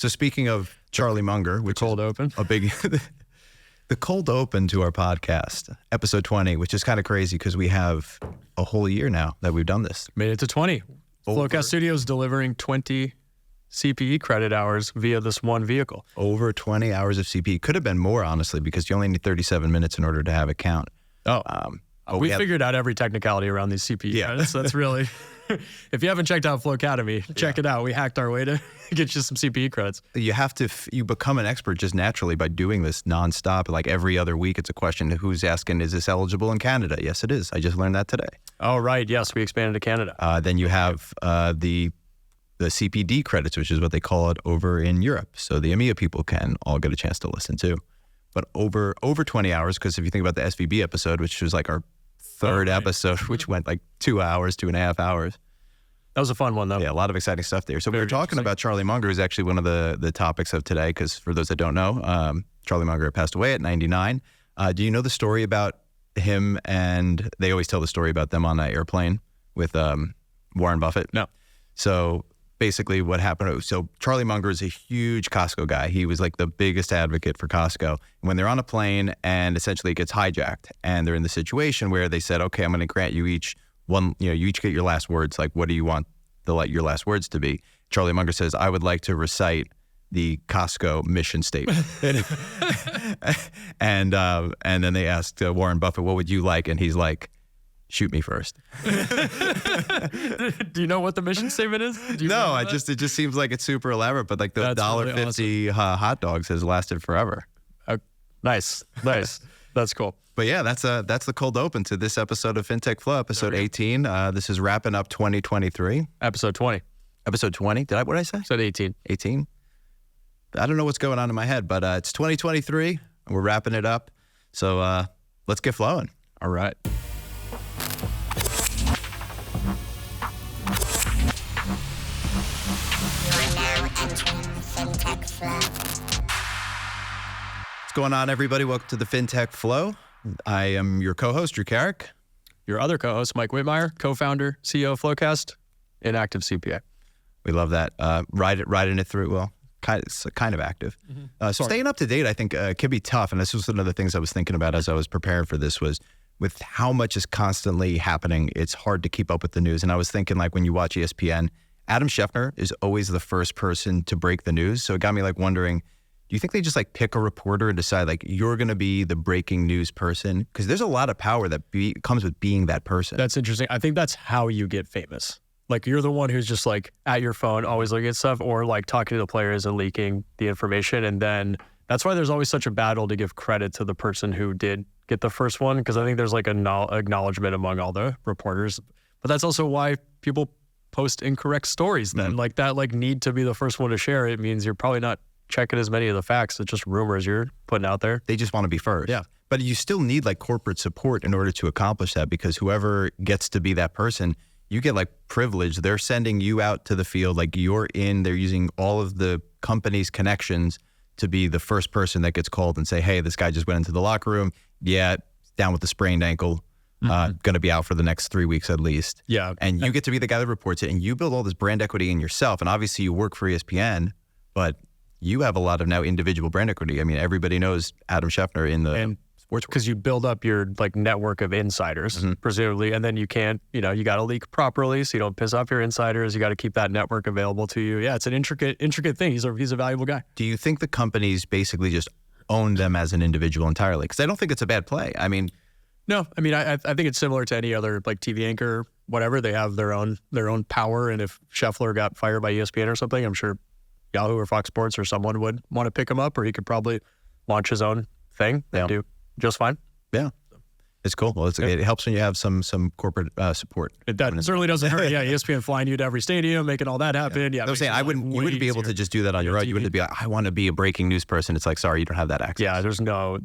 So speaking of Charlie Munger, which cold open, a big, the cold open to our podcast, episode 20, which is kind of crazy because we have a whole year now that we've done this. Made it to 20. FloQast Studios delivering 20 CPE credit hours via this one vehicle. Over 20 hours of CPE. Could have been more, honestly, because you only need 37 minutes in order to have it count. We figured out every technicality around these CPE credits. That's really, if you haven't checked out Flo Academy, check it out. We hacked our way to get you some CPE credits. You have to, you become an expert just naturally by doing this nonstop. Like every other week, it's a question, who's asking, is this eligible in Canada? Yes, it is. I just learned that today. Oh, right. Yes, we expanded to Canada. Then you have the CPD credits, which is what they call it over in Europe. So the EMEA people can all get a chance to listen too. But over 20 hours, because if you think about the SVB episode, which was like our third episode, which went like 2 hours, 2.5 hours. That was a fun one, though. Yeah, a lot of exciting stuff there. So we were talking about Charlie Munger, who's actually one of the topics of today, because for those that don't know, Charlie Munger passed away at 99. Do you know the story about him? And they always tell the story about them on that airplane with Warren Buffett. No. So basically what happened, so Charlie Munger is a huge Costco guy. He was like the biggest advocate for Costco. When they're on a plane and essentially it gets hijacked and they're in the situation where they said, okay, I'm going to grant you each one, you each get your last words. Like, what do you want your last words to be? Charlie Munger says, I would like to recite the Costco mission statement. and then they asked Warren Buffett, what would you like? And he's like, shoot me first. Do you know what the mission statement is? No, it just seems like it's super elaborate, but like the $1.50 hot dogs has lasted forever. Nice. That's cool. But yeah, that's the cold open to this episode of FinTech Flo, episode 18. This is wrapping up 2023. Episode 20. Episode 20. What did I say? Said 18. 18? I don't know what's going on in my head, but it's 2023 and we're wrapping it up. So let's get flowing. All right. What's going on, everybody? Welcome to the FinTech Flo. I am your co-host, Drew Carrick. Your other co-host, Mike Whitmire, co-founder, CEO of FloQast, inactive CPA. We love that. Riding it through. Well, kind of active. Mm-hmm. So staying up to date, I think, can be tough. And this was one of the things I was thinking about as I was preparing for this was with how much is constantly happening, it's hard to keep up with the news. And I was thinking, like, when you watch ESPN, Adam Schefter is always the first person to break the news. So it got me like wondering, do you think they just like pick a reporter and decide like you're going to be the breaking news person? Because there's a lot of power that comes with being that person. That's interesting. I think that's how you get famous. Like you're the one who's just like at your phone, always looking at stuff or like talking to the players and leaking the information. And then that's why there's always such a battle to give credit to the person who did get the first one. Because I think there's like an acknowledgement among all the reporters. But that's also why people post incorrect stories then. Mm-hmm. Like that like need to be the first one to share it means you're probably not checking as many of the facts. It's just rumors you're putting out there. They just want to be first. Yeah. But you still need like corporate support in order to accomplish that, because whoever gets to be that person, you get like privilege. They're sending you out to the field. Like they're using all of the company's connections to be the first person that gets called and say, hey, this guy just went into the locker room. Yeah, down with the sprained ankle. Going to be out for the next 3 weeks at least. Yeah. And you get to be the guy that reports it, and you build all this brand equity in yourself. And obviously you work for ESPN, but you have a lot of now individual brand equity. I mean, everybody knows Adam Schefter in the sports world. Because you build up your like network of insiders, presumably, and then you can't, you got to leak properly so you don't piss off your insiders. You got to keep that network available to you. Yeah, it's an intricate thing. He's a valuable guy. Do you think the companies basically just own them as an individual entirely? Because I don't think it's a bad play. I mean, no, I mean, I think it's similar to any other like TV anchor, whatever. They have their own power. And if Scheffler got fired by ESPN or something, I'm sure Yahoo or Fox Sports or someone would want to pick him up, or he could probably launch his own thing and do just fine. Yeah. It's cool. Well, it helps when you have some corporate support. That certainly doesn't hurt. Yeah, ESPN flying you to every stadium, making all that happen. Yeah, I was saying you wouldn't be able to just do that on your own. You wouldn't be like, I want to be a breaking news person. It's like, sorry, you don't have that access. Yeah, there's no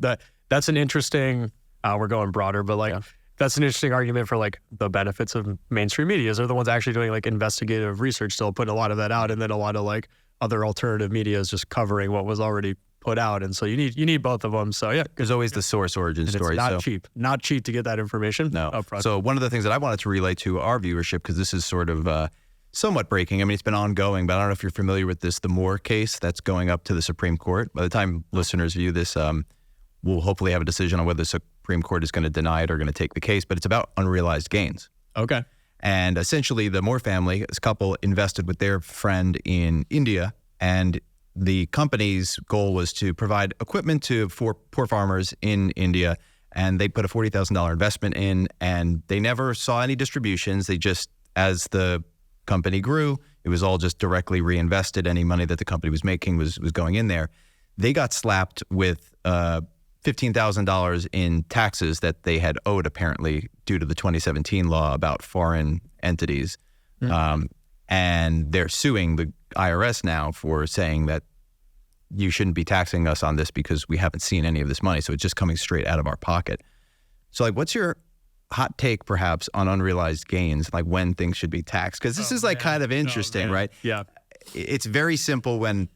that's an interesting. We're going broader, but like that's an interesting argument for like the benefits of mainstream media. They're the ones actually doing like investigative research, still putting a lot of that out, and then a lot of like other alternative media is just covering what was already put out. And so you need both of them. So yeah, there's always the source origin story. It's not cheap to get that information. No. Upfront. So one of the things that I wanted to relate to our viewership, because this is sort of somewhat breaking. I mean, it's been ongoing, but I don't know if you're familiar with this, the Moore case that's going up to the Supreme Court. By the time listeners view this, we'll hopefully have a decision on whether the Supreme Court is going to deny it or going to take the case, but it's about unrealized gains. Okay. And essentially, the Moore family, this couple, invested with their friend in India, and the company's goal was to provide equipment to poor farmers in India, and they put a $40,000 investment in, and they never saw any distributions. They just, as the company grew, it was all just directly reinvested. Any money that the company was making was going in there. They got slapped with $15,000 in taxes that they had owed, apparently, due to the 2017 law about foreign entities. And they're suing the IRS now for saying that you shouldn't be taxing us on this because we haven't seen any of this money. So it's just coming straight out of our pocket. So like, what's your hot take perhaps on unrealized gains, like when things should be taxed? Because this is like kind of interesting, right? Yeah. It's very simple when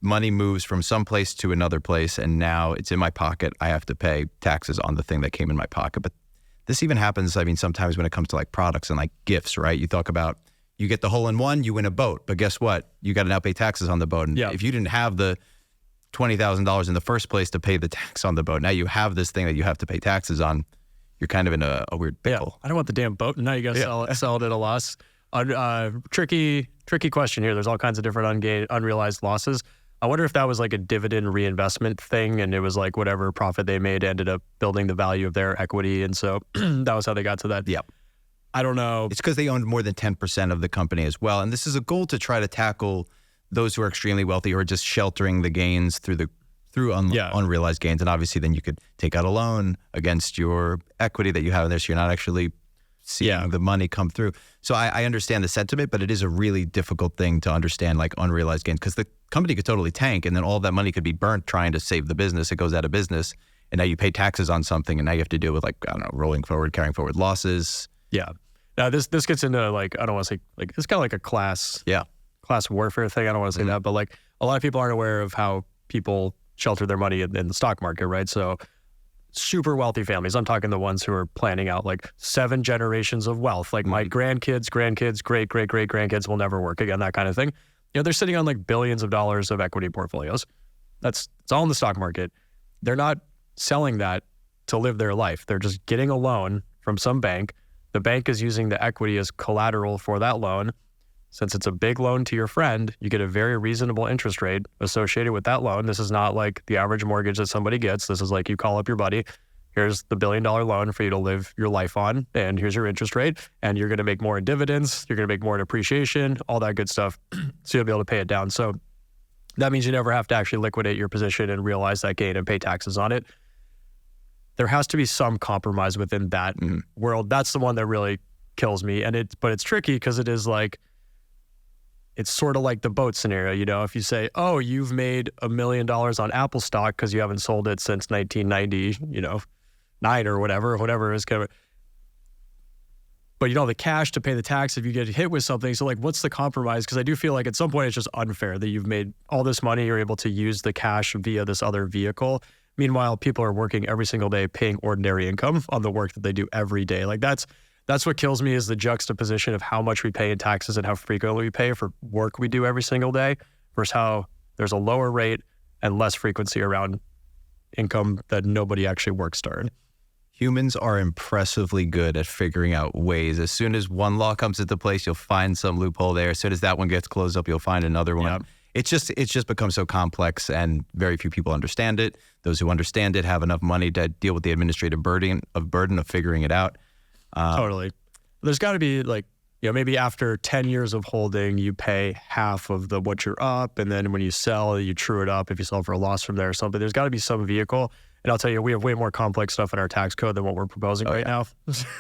money moves from some place to another place and now it's in my pocket. I have to pay taxes on the thing that came in my pocket. But this even happens, I mean, sometimes when it comes to like products and like gifts, right? You talk about, you get the hole-in-one, you win a boat. But guess what? You got to now pay taxes on the boat. And if you didn't have the $20,000 in the first place to pay the tax on the boat, now you have this thing that you have to pay taxes on. You're kind of in a weird pickle. I don't want the damn boat. Now you got to sell it at a loss. Tricky question here. There's all kinds of different unrealized losses. I wonder if that was like a dividend reinvestment thing, and it was like whatever profit they made ended up building the value of their equity, and so that was how they got to that. Yeah. I don't know. It's because they owned more than 10% of the company as well. And this is a goal to try to tackle those who are extremely wealthy or just sheltering the gains through unrealized gains. And obviously then you could take out a loan against your equity that you have in there, so you're not actually seeing the money come through. So I understand the sentiment, but it is a really difficult thing to understand, like unrealized gains, because the company could totally tank and then all that money could be burnt trying to save the business. It goes out of business and now you pay taxes on something and now you have to deal with, like, I don't know, rolling forward, carrying forward losses. Yeah. Now this gets into, like, I don't want to say, like, it's kind of like a class warfare thing. I don't want to say that, but like a lot of people aren't aware of how people shelter their money in the stock market, right? So super wealthy families, I'm talking the ones who are planning out like 7 generations of wealth, like my grandkids, great-great-great-grandkids will never work again, that kind of thing. You know, they're sitting on like billions of dollars of equity portfolios. It's all in the stock market. They're not selling that to live their life. They're just getting a loan from some bank. The bank is using the equity as collateral for that loan. Since it's a big loan to your friend, you get a very reasonable interest rate associated with that loan. This is not like the average mortgage that somebody gets. This is like you call up your buddy, here's the $1 billion loan for you to live your life on, and here's your interest rate, and you're going to make more in dividends, you're going to make more in appreciation, all that good stuff, so you'll be able to pay it down. So that means you never have to actually liquidate your position and realize that gain and pay taxes on it. There has to be some compromise within that world. That's the one that really kills me. But it's tricky because it is like, it's sort of like the boat scenario. You know, if you say, oh, you've made $1 million on Apple stock because you haven't sold it since 1990, 9 or whatever is kind of, but you don't have the cash to pay the tax if you get hit with something. So like, what's the compromise? Because I do feel like at some point it's just unfair that you've made all this money, you're able to use the cash via this other vehicle. Meanwhile, people are working every single day paying ordinary income on the work that they do every day. Like that's what kills me, is the juxtaposition of how much we pay in taxes and how frequently we pay for work we do every single day versus how there's a lower rate and less frequency around income that nobody actually works to earn. Humans are impressively good at figuring out ways. As soon as one law comes into place, you'll find some loophole there. As soon as that one gets closed up, you'll find another one. Yep. It's just become so complex and very few people understand it. Those who understand it have enough money to deal with the administrative burden of figuring it out. Totally. There's got to be like, maybe after 10 years of holding, you pay half of what you're up. And then when you sell, you true it up if you sell for a loss from there or something. There's got to be some vehicle. And I'll tell you, we have way more complex stuff in our tax code than what we're proposing right now.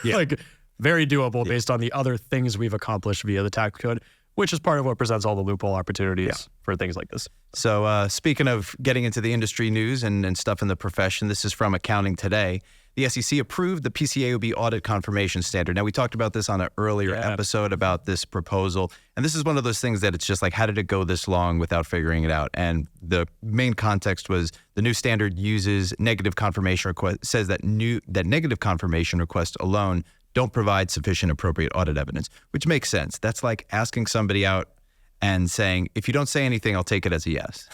Like very doable based on the other things we've accomplished via the tax code, which is part of what presents all the loophole opportunities for things like this. So speaking of getting into the industry news and stuff in the profession, this is from Accounting Today. The SEC approved the PCAOB audit confirmation standard. Now, we talked about this on an earlier episode about this proposal. And this is one of those things that it's just like, how did it go this long without figuring it out? And the main context was the new standard uses negative confirmation request, says that negative confirmation requests alone don't provide sufficient appropriate audit evidence, which makes sense. That's like asking somebody out and saying, if you don't say anything, I'll take it as a yes.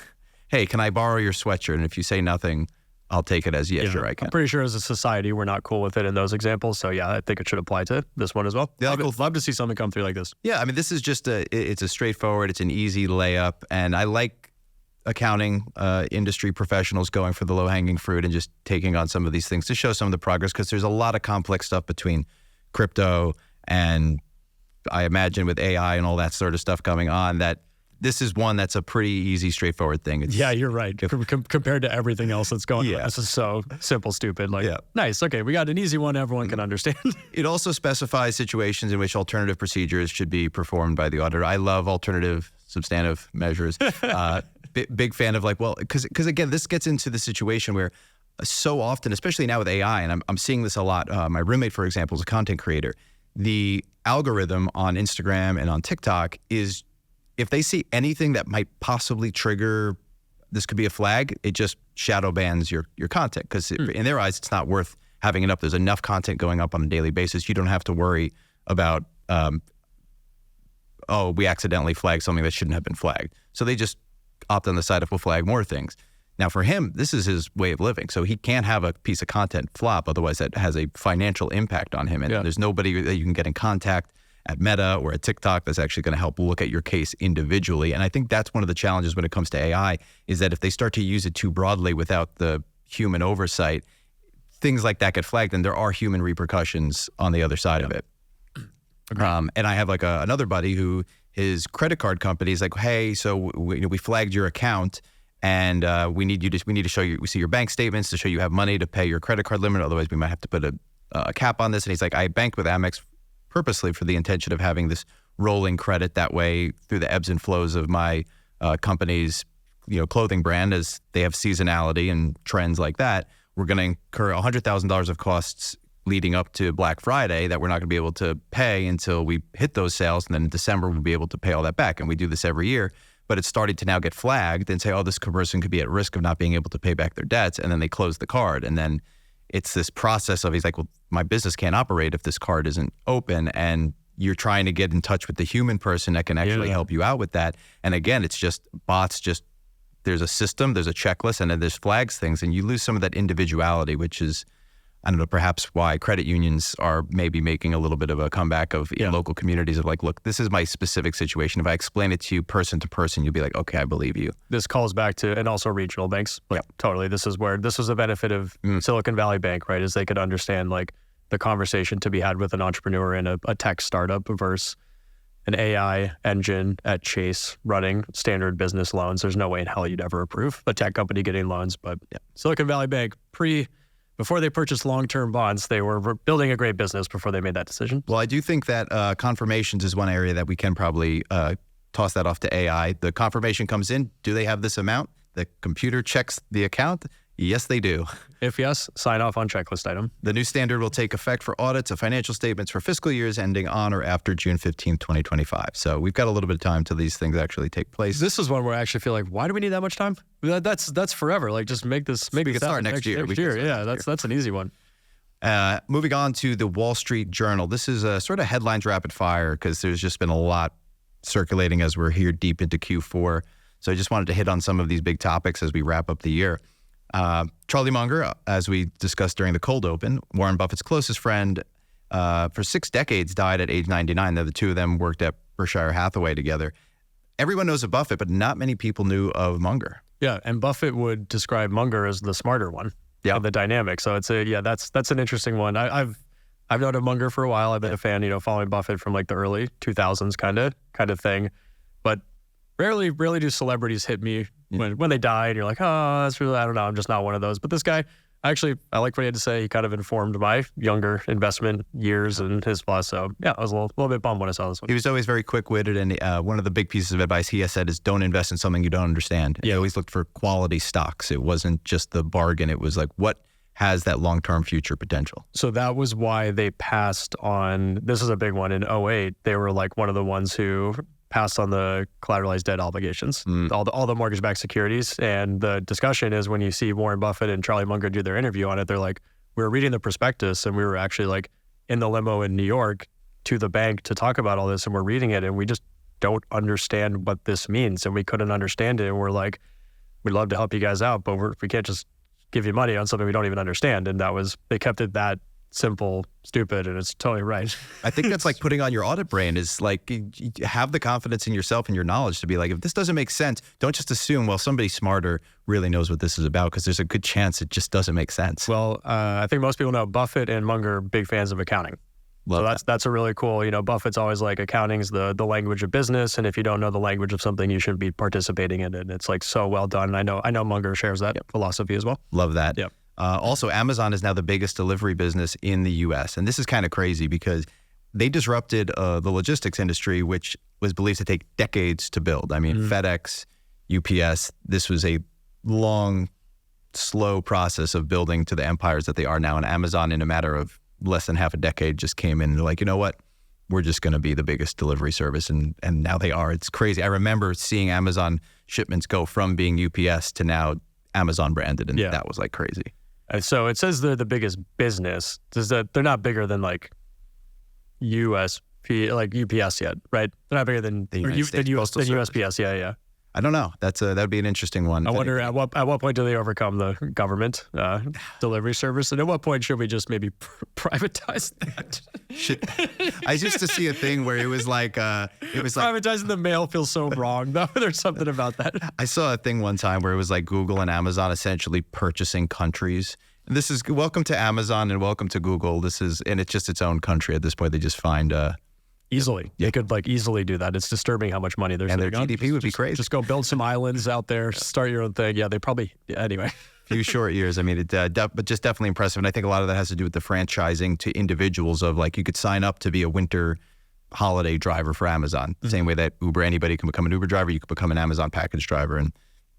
Hey, can I borrow your sweatshirt? And if you say nothing, I'll take it as yes, sure, I can. I'm pretty sure as a society, we're not cool with it in those examples. So yeah, I think it should apply to this one as well. Yeah, love to see something come through like this. Yeah, I mean, this is just it's a straightforward, it's an easy layup. And I like accounting industry professionals going for the low-hanging fruit and just taking on some of these things to show some of the progress, because there's a lot of complex stuff between crypto and I imagine with AI and all that sort of stuff coming on, that this is one that's a pretty easy, straightforward thing. Yeah, you're right. Compared to everything else that's going on. This is so simple, stupid. Nice. Okay, we got an easy one everyone can understand. It also specifies situations in which alternative procedures should be performed by the auditor. I love alternative substantive measures. Big fan of because again, this gets into the situation where so often, especially now with AI, and I'm seeing this a lot. My roommate, for example, is a content creator. The algorithm on Instagram and on TikTok is, if they see anything that might possibly trigger, this could be a flag, it just shadow bans your content, because in their eyes, it's not worth having it up. There's enough content going up on a daily basis. You don't have to worry about, we accidentally flagged something that shouldn't have been flagged. So they just opt on the side of, we'll flag more things. Now for him, this is his way of living. So he can't have a piece of content flop, otherwise that has a financial impact on him. And there's nobody that you can get in contact at Meta or at TikTok that's actually going to help look at your case individually. And I think that's one of the challenges when it comes to AI, is that if they start to use it too broadly without the human oversight, things like that get flagged, and there are human repercussions on the other side of it. And I have another buddy who his credit card company is like, hey, so we flagged your account, and we need to show you, we see your bank statements to show you have money to pay your credit card limit. Otherwise, we might have to put a cap on this. And he's like, I banked with Amex purposely for the intention of having this rolling credit. That way, through the ebbs and flows of my company's clothing brand, as they have seasonality and trends like that, we're going to incur $100,000 of costs leading up to Black Friday that we're not going to be able to pay until we hit those sales. And then in December, we'll be able to pay all that back. And we do this every year. But it's starting to now get flagged and say, oh, this person could be at risk of not being able to pay back their debts. And then they close the card. And then it's this process of, he's like, well, my business can't operate if this card isn't open. And you're trying to get in touch with the human person that can actually help you out with that. And again, it's just bots, there's a system, there's a checklist, and then there's flags things. And you lose some of that individuality, which is, I don't know, perhaps why credit unions are maybe making a little bit of a comeback in local communities of like, look, this is my specific situation. If I explain it to you person to person, you'll be like, okay, I believe you. This calls back to, and also regional banks. Totally. This was the benefit of Silicon Valley Bank, right? Is they could understand the conversation to be had with an entrepreneur in a tech startup versus an AI engine at Chase running standard business loans. There's no way in hell you'd ever approve a tech company getting loans. But Silicon Valley Bank, before they purchased long-term bonds, they were building a great business before they made that decision. Well, I do think that confirmations is one area that we can probably toss that off to AI. The confirmation comes in. Do they have this amount? The computer checks the account. Yes, they do. If yes, sign off on checklist item. The new standard will take effect for audits of financial statements for fiscal years ending on or after June 15th, 2025. So we've got a little bit of time till these things actually take place. This is one where I actually feel like, why do we need that much time? That's forever. Just make this. We can start next year. Yeah, that's an easy one. Moving on to the Wall Street Journal. This is a sort of headlines rapid fire because there's just been a lot circulating as we're here deep into Q4. So I just wanted to hit on some of these big topics as we wrap up the year. Charlie Munger, as we discussed during the cold open, Warren Buffett's closest friend for 6 decades, died at age 99. The two of them worked at Berkshire Hathaway together. Everyone knows of Buffett, but not many people knew of Munger. Yeah, and Buffett would describe Munger as the smarter one. Yeah, the dynamic. So it's that's an interesting one. I've known of Munger for a while. I've been a fan, following Buffett from the early 2000s kind of thing. But rarely do celebrities hit me when they die and you're like, oh, that's really, I don't know, I'm just not one of those. But this guy, I like what he had to say. He kind of informed my younger investment years and his plus. So yeah, I was a little bit bummed when I saw this one. He was always very quick-witted, and one of the big pieces of advice he has said is don't invest in something you don't understand. He always looked for quality stocks. It wasn't just the bargain. It was like, what has that long-term future potential? So that was why they passed on, this is a big one, in 2008. They were one of the ones who passed on the collateralized debt obligations, all the mortgage-backed securities. And the discussion is when you see Warren Buffett and Charlie Munger do their interview on it, they're like, we were reading the prospectus and we were actually in the limo in New York to the bank to talk about all this, and we're reading it, and we just don't understand what this means, and we couldn't understand it, and we're like, we'd love to help you guys out, but we can't just give you money on something we don't even understand. And they kept it that simple, stupid, and it's totally right. I think that's like putting on your audit brain, is like, you have the confidence in yourself and your knowledge to be like, if this doesn't make sense, don't just assume, well, somebody smarter really knows what this is about, because there's a good chance it just doesn't make sense. Well, I think most people know Buffett and Munger are big fans of accounting. Love that's a really cool, Buffett's always like, accounting's the language of business, and if you don't know the language of something, you shouldn't be participating in it. And it's like so well done. I know Munger shares that philosophy as well. Love that. Yep. Also, Amazon is now the biggest delivery business in the U.S. And this is kind of crazy because they disrupted the logistics industry, which was believed to take decades to build. I mean, FedEx, UPS, this was a long, slow process of building to the empires that they are now. And Amazon, in a matter of less than half a decade, just came in and they're like, you know what? We're just going to be the biggest delivery service. And now they are. It's crazy. I remember seeing Amazon shipments go from being UPS to now Amazon branded. And that was like crazy. So it says they're the biggest business. Does that they're not bigger than like UPS yet, right? They're not bigger than USPS. Yeah. I don't know. That would be an interesting one. I wonder at what point do they overcome the government delivery service, and at what point should we just maybe privatize that? I used to see a thing where it was like privatizing the mail feels so wrong. Though there's something about that. I saw a thing one time where it was like Google and Amazon essentially purchasing countries. And this is welcome to Amazon and welcome to Google. And it's just its own country at this point. They just find. Easily. They could easily do that. It's disturbing how much money they're saving. And their GDP would be just crazy. Just go build some islands out there, start your own thing. Yeah, they probably, anyway. Few short years. I mean, but just definitely impressive. And I think a lot of that has to do with the franchising to individuals of like, you could sign up to be a winter holiday driver for Amazon. The same way that Uber, anybody can become an Uber driver, you could become an Amazon package driver. And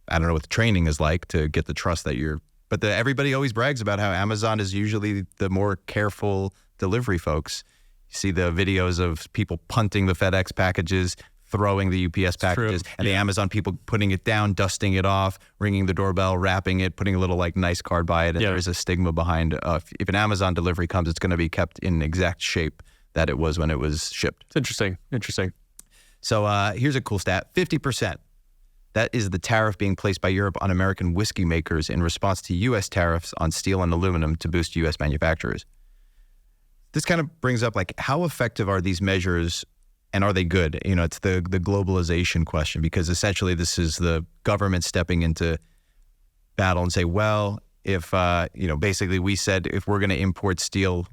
I don't know what the training is like to get the trust that but everybody always brags about how Amazon is usually the more careful delivery folks. You see the videos of people punting the FedEx packages, throwing the UPS packages, and the Amazon people putting it down, dusting it off, ringing the doorbell, wrapping it, putting a little nice card by it. And there is a stigma behind if an Amazon delivery comes, it's going to be kept in exact shape that it was when it was shipped. It's interesting. So here's a cool stat, 50%. That is the tariff being placed by Europe on American whiskey makers in response to U.S. tariffs on steel and aluminum to boost U.S. manufacturers. This kind of brings up how effective are these measures and are they good? It's the globalization question, because essentially this is the government stepping into battle and say, well, if, basically we said if we're going to import steel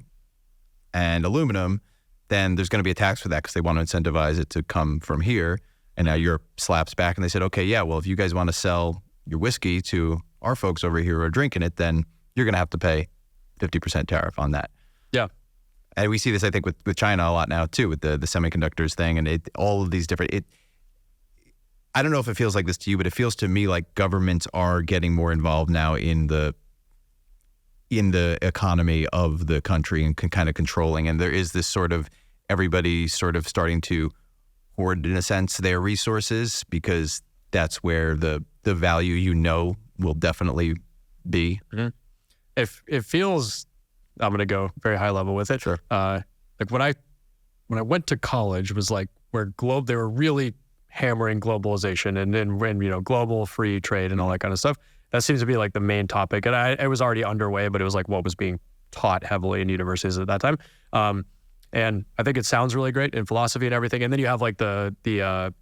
and aluminum, then there's going to be a tax for that because they want to incentivize it to come from here. And now Europe slaps back and they said, okay, yeah, well, if you guys want to sell your whiskey to our folks over here who are drinking it, then you're going to have to pay 50% tariff on that. Yeah. And we see this, I think, with China a lot now, too, with the semiconductors thing and all of these different... I don't know if it feels like this to you, but it feels to me like governments are getting more involved now in the economy of the country and kind of controlling. And there is this sort of everybody sort of starting to hoard, in a sense, their resources, because that's where the value will definitely be. Mm-hmm. It feels... I'm going to go very high level with it. Sure. When I went to college, it was like where they were really hammering globalization and global free trade and all that kind of stuff. That seems to be like the main topic. And it was already underway, but it was like what was being taught heavily in universities at that time. And I think it sounds really great in philosophy and everything. And then you have like the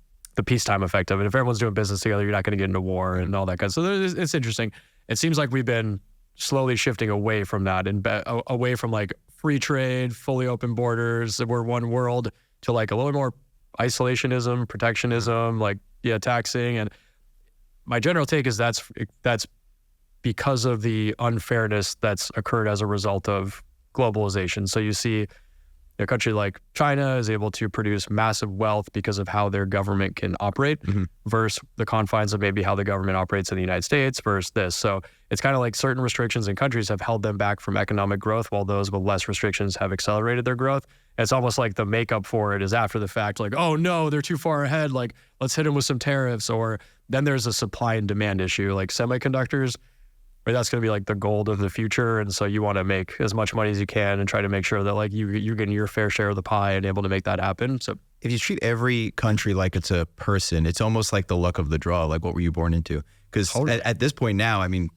peacetime effect of it. If everyone's doing business together, you're not going to get into war and all that kind of stuff. So it's interesting. It seems like we've been slowly shifting away from that and away from like free trade, fully open borders, we're one world, to like a little more isolationism, protectionism, taxing. And my general take is that's because of the unfairness that's occurred as a result of globalization. So you see a country like China is able to produce massive wealth because of how their government can operate versus the confines of maybe how the government operates in the United States versus this. So it's kind of like certain restrictions in countries have held them back from economic growth, while those with less restrictions have accelerated their growth. And it's almost like the makeup for it is after the fact, like, oh no, they're too far ahead. Like, let's hit them with some tariffs. Or then there's a supply and demand issue. Like semiconductors, Right, that's going to be like the gold of the future, and so you want to make as much money as you can and try to make sure that like you're getting your fair share of the pie and able to make that happen. So if you treat every country like it's a person, it's almost like the luck of the draw. Like, what were you born into? Because at this point now, I mean,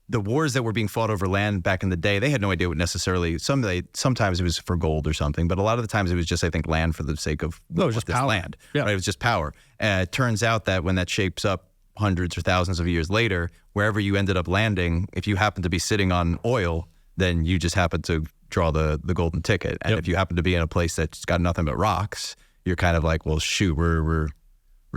the wars that were being fought over land back in the day, they had no idea what necessarily. Sometimes it was for gold or something, but a lot of the times it was just, I think, land for the sake of just power. Land. Yeah, right? It was just power. It turns out that when that shapes up hundreds or thousands of years later, wherever you ended up landing, if you happen to be sitting on oil, then you just happen to draw the golden ticket. And if you happen to be in a place that's got nothing but rocks, you're kind of like, well, shoot, we're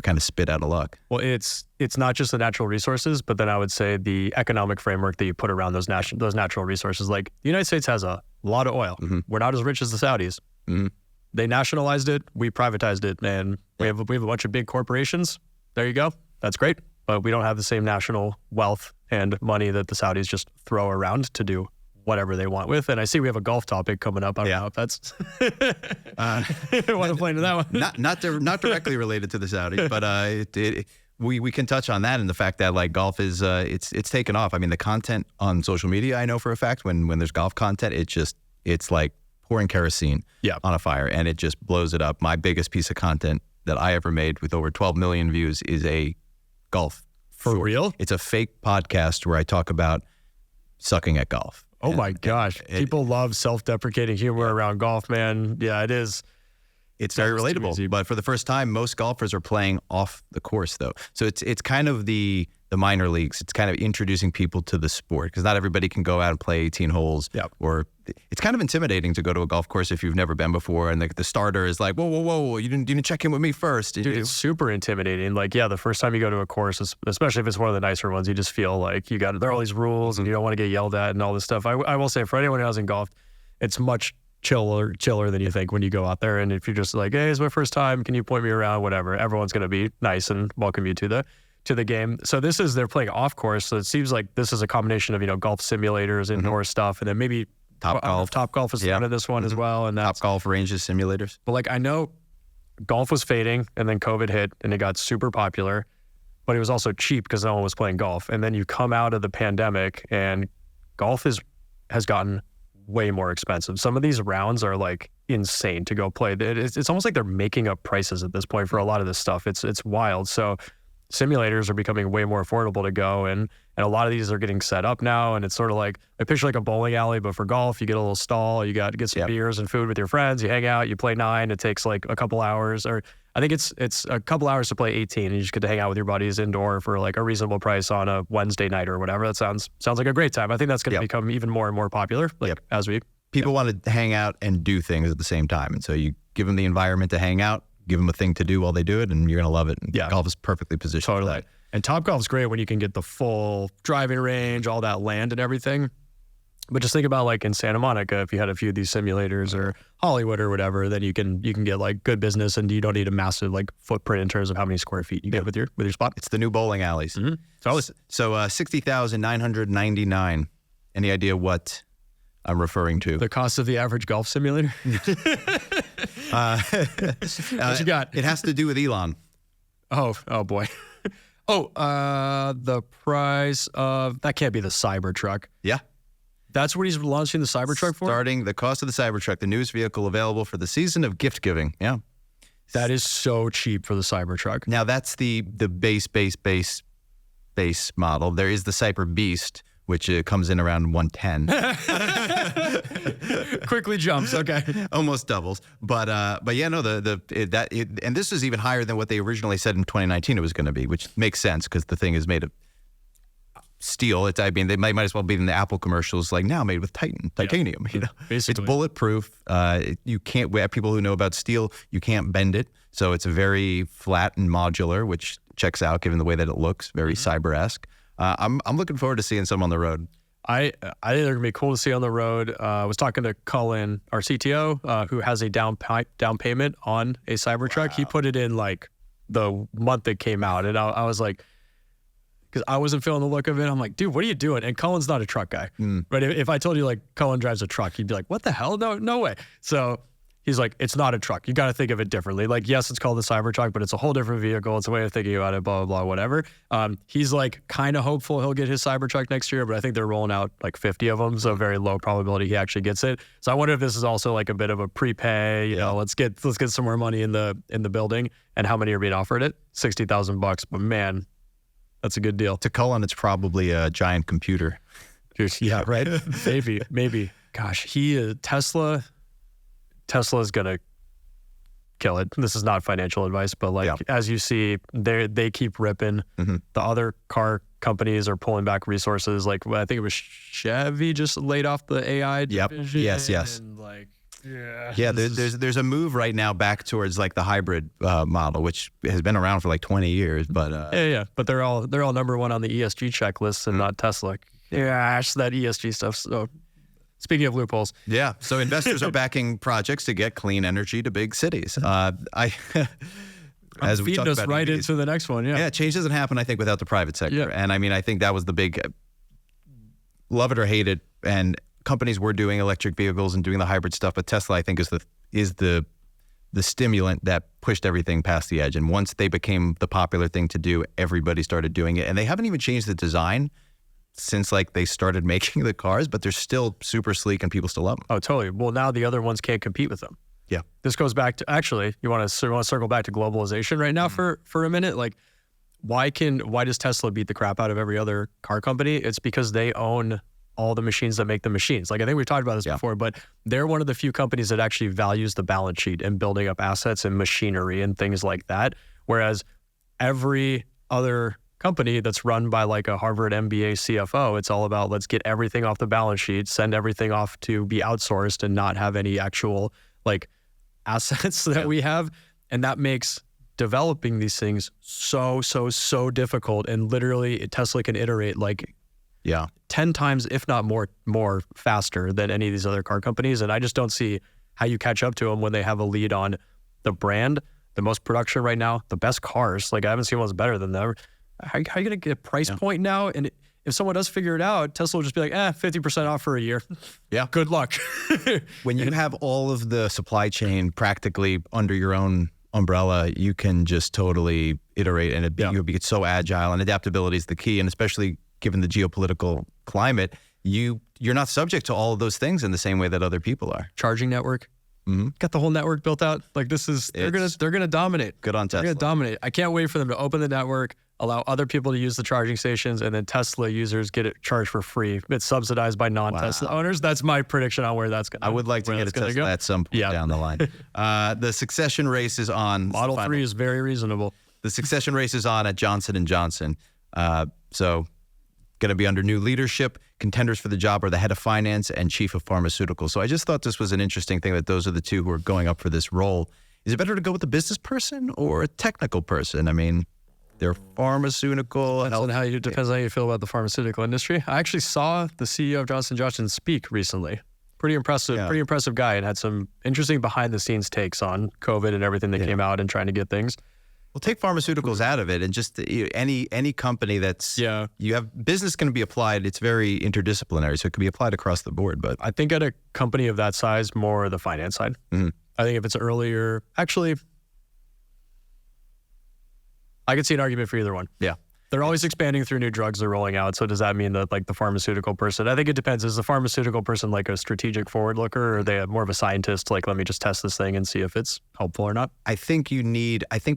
kind of spit out of luck. Well, it's not just the natural resources, but then I would say the economic framework that you put around those natural resources. Like the United States has a lot of oil. Mm-hmm. We're not as rich as the Saudis. Mm-hmm. They nationalized it, we privatized it, and we have a bunch of big corporations. There you go. That's great. But we don't have the same national wealth and money that the Saudis just throw around to do whatever they want with. And I see we have a golf topic coming up. I don't know if that's I want to play into that one. Not directly related to the Saudis, but we can touch on that and the fact that like golf is it's taken off. I mean, the content on social media, I know for a fact when there's golf content, it's like pouring kerosene on a fire, and it just blows it up. My biggest piece of content that I ever made with over 12 million views is a golf. For real? It's a fake podcast where I talk about sucking at golf. Oh my gosh. People love self-deprecating humor around golf, man. Yeah, it is. It's very relatable. But for the first time, most golfers are playing off the course, though. So it's kind of the minor leagues. It's kind of introducing people to the sport, because not everybody can go out and play 18 holes. Yep. Or it's kind of intimidating to go to a golf course if you've never been before, and the starter is like, whoa, you didn't check in with me first. Dude, it's super intimidating. Like, yeah, the first time you go to a course, especially if it's one of the nicer ones, you just feel like there are all these rules and you don't want to get yelled at and all this stuff. I will say, for anyone who hasn't golfed, it's much chiller than you think when you go out there. And if you're just like, hey, it's my first time, can you point me around, whatever, everyone's going to be nice and welcome you to the game. So they're playing off course. So it seems like this is a combination of, golf simulators, indoor stuff, and then maybe Topgolf is part of this one as well. And that's Topgolf ranges simulators. But like, I know golf was fading and then COVID hit and it got super popular, but it was also cheap because no one was playing golf. And then you come out of the pandemic and golf has gotten way more expensive. Some of these rounds are like insane to go play. It's almost like they're making up prices at this point for a lot of this stuff. It's wild. So simulators are becoming way more affordable to go, and a lot of these are getting set up now, and it's sort of like, I picture like a bowling alley, but for golf. You get a little stall, you got to get some beers and food with your friends, you hang out, you play 9, it takes like a couple hours, or I think it's a couple hours to play 18, and you just get to hang out with your buddies indoor for like a reasonable price on a Wednesday night or whatever. That sounds like a great time. I think that's going to become even more and more popular as people want to hang out and do things at the same time, and so you give them the environment to hang out, give them a thing to do while they do it, and you're going to love it. And golf is perfectly positioned for that. And Topgolf's great when you can get the full driving range, all that land and everything. But just think about like in Santa Monica, if you had a few of these simulators, or Hollywood or whatever, then you can get like good business, and you don't need a massive like footprint in terms of how many square feet you get with your spot. It's the new bowling alleys. Mm-hmm. So 60,999. Any idea what I'm referring to? The cost of the average golf simulator? What you got? It has to do with Elon. Oh boy. The price of, that can't be the Cybertruck. Yeah. That's what he's launching the Cybertruck for? Starting the cost of the Cybertruck, the newest vehicle available for the season of gift giving. Yeah. That is so cheap for the Cybertruck. Now that's the base model. There is the Cyber Beast, which comes in around 110. Quickly jumps, okay. Almost doubles. But yeah, no, and this is even higher than what they originally said in 2019 it was going to be, which makes sense because the thing is made of steel. They might as well be in the Apple commercials, like now made with titanium. Basically. It's bulletproof. You can't, people who know about steel, you can't bend it. So it's very flat and modular, which checks out given the way that it looks, very cyber-esque. I'm looking forward to seeing some on the road. I think they're going to be cool to see on the road. I was talking to Cullen, our CTO, who has a down payment on a Cybertruck. Wow. He put it in like the month it came out. And I was like, because I wasn't feeling the look of it. I'm like, dude, what are you doing? And Cullen's not a truck guy. But if I told you like Cullen drives a truck, he'd be like, what the hell? No way. So he's like, it's not a truck. You got to think of it differently. Like, yes, it's called the Cybertruck, but it's a whole different vehicle. It's a way of thinking about it, blah, blah, blah, whatever. He's like kind of hopeful he'll get his Cybertruck next year, but I think they're rolling out like 50 of them. So very low probability he actually gets it. So I wonder if this is also like a bit of a prepay, you know, let's get some more money in the building. And how many are being offered it? $60,000. But man, that's a good deal. To Cullen, it's probably a giant computer. Yeah, right? Maybe. Gosh, Tesla's gonna kill it. This is not financial advice, but like as you see, they keep ripping. The other car companies are pulling back resources. Like I think it was Chevy just laid off the AI division. Yes. And like, there's a move right now back towards like the hybrid model, which has been around for like 20 years. But but they're all number one on the ESG checklist and not Tesla. Gosh, that ESG stuff. So speaking of loopholes. Yeah. So investors are backing projects to get clean energy to big cities. As we feeding us right into the next one. Yeah. Change doesn't happen, I think, without the private sector. Yeah. And I mean, I think that was the big, love it or hate it. And companies were doing electric vehicles and doing the hybrid stuff, but Tesla, I think, is the stimulant that pushed everything past the edge. And once they became the popular thing to do, everybody started doing it. And they haven't even changed the design since like they started making the cars, but they're still super sleek and people still love them. Oh, totally. Well, now the other ones can't compete with them. Yeah. This goes back to, actually, you want to circle back to globalization right now for a minute. Like, why does Tesla beat the crap out of every other car company? It's because they own all the machines that make the machines. Like, I think we've talked about this before, but they're one of the few companies that actually values the balance sheet and building up assets and machinery and things like that. Whereas every other company that's run by like a Harvard MBA CFO, it's all about let's get everything off the balance sheet, send everything off to be outsourced and not have any actual like assets that we have. And that makes developing these things so difficult. And literally Tesla can iterate like 10 times, if not more faster than any of these other car companies. And I just don't see how you catch up to them when they have a lead on the brand, the most production right now, the best cars. Like I haven't seen one's better than them. How are you going to get a price point now? And if someone does figure it out, Tesla will just be like, 50% off for a year. Yeah. Good luck. When you have all of the supply chain practically under your own umbrella, you can just totally iterate and you'll be so agile, and adaptability is the key. And especially given the geopolitical climate, you're not subject to all of those things in the same way that other people are. Charging network. Got the whole network built out. Like they're gonna dominate. Good on Tesla. They're gonna dominate. I can't wait for them to open the network, allow other people to use the charging stations, and then Tesla users get it charged for free. It's subsidized by non-Tesla owners. That's my prediction on where that's going. I would like to get a Tesla at some point down the line. The succession race is on. Model 3 is very reasonable. The succession race is on at Johnson & Johnson. So going to be under new leadership. Contenders for the job are the head of finance and chief of pharmaceuticals. So I just thought this was an interesting thing that those are the two who are going up for this role. Is it better to go with a business person or a technical person? I mean, they're pharmaceutical. Depends on how you feel about the pharmaceutical industry. I actually saw the CEO of Johnson & Johnson speak recently. Pretty impressive guy, and had some interesting behind the scenes takes on COVID and everything that came out and trying to get things. Well, take pharmaceuticals out of it, and just any company that's you have business can be applied. It's very interdisciplinary, so it can be applied across the board. But I think at a company of that size, more the finance side. I think if it's earlier, actually, I could see an argument for either one. Yeah. They're always expanding through new drugs they're rolling out. So does that mean that like the pharmaceutical person, I think it depends. Is the pharmaceutical person like a strategic forward looker, or are they more of a scientist? Like, let me just test this thing and see if it's helpful or not. I think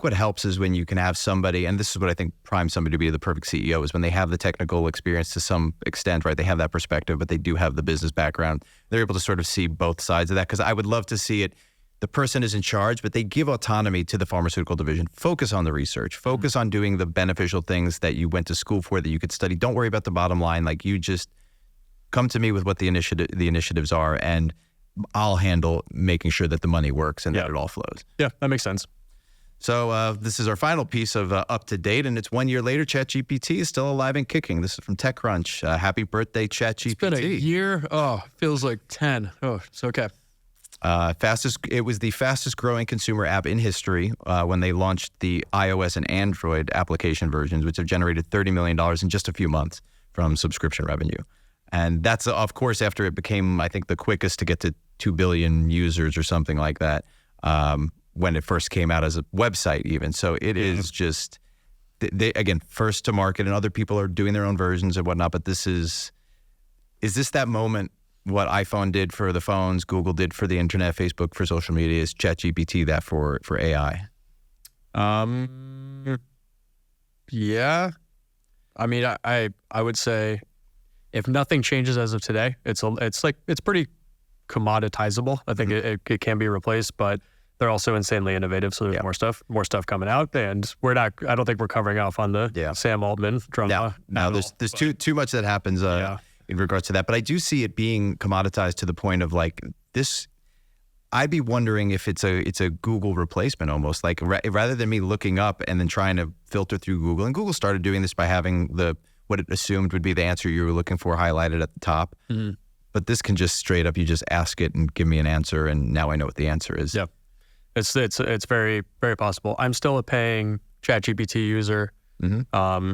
what helps is when you can have somebody, and this is what I think primes somebody to be the perfect CEO, is when they have the technical experience to some extent, right? They have that perspective, but they do have the business background. They're able to sort of see both sides of that, because I would love to see it. The person is in charge, but they give autonomy to the pharmaceutical division. Focus on the research. Focus on doing the beneficial things that you went to school for, that you could study. Don't worry about the bottom line. Like, you just come to me with what the initiatives are, and I'll handle making sure that the money works and that it all flows. Yeah, that makes sense. So this is our final piece of Up to Date, and it's 1 year later. ChatGPT is still alive and kicking. This is from TechCrunch. Happy birthday, ChatGPT. It's been a year. Oh, feels like 10. Oh, it's okay. It was the fastest growing consumer app in history when they launched the iOS and Android application versions, which have generated $30 million in just a few months from subscription revenue. And that's, of course, after it became, I think, the quickest to get to 2 billion users or something like that when it first came out as a website even. So it is just, they again, first to market, and other people are doing their own versions and whatnot. But is this that moment? What iPhone did for the phones, Google did for the internet, Facebook for social media, is ChatGPT that for AI? Yeah. I mean, I would say if nothing changes as of today, it's pretty commoditizable. I think it can be replaced, but they're also insanely innovative. So there's more stuff coming out, and I don't think we're covering off on the Sam Altman drama. No, there's too much that happens in regards to that. But I do see it being commoditized to the point of like this. I'd be wondering if it's a Google replacement almost, like rather than me looking up and then trying to filter through Google. And Google started doing this by having what it assumed would be the answer you were looking for highlighted at the top. Mm-hmm. But this can just straight up, you just ask it and give me an answer, and now I know what the answer is. Yeah, it's very, very possible. I'm still a paying ChatGPT user. Mm-hmm.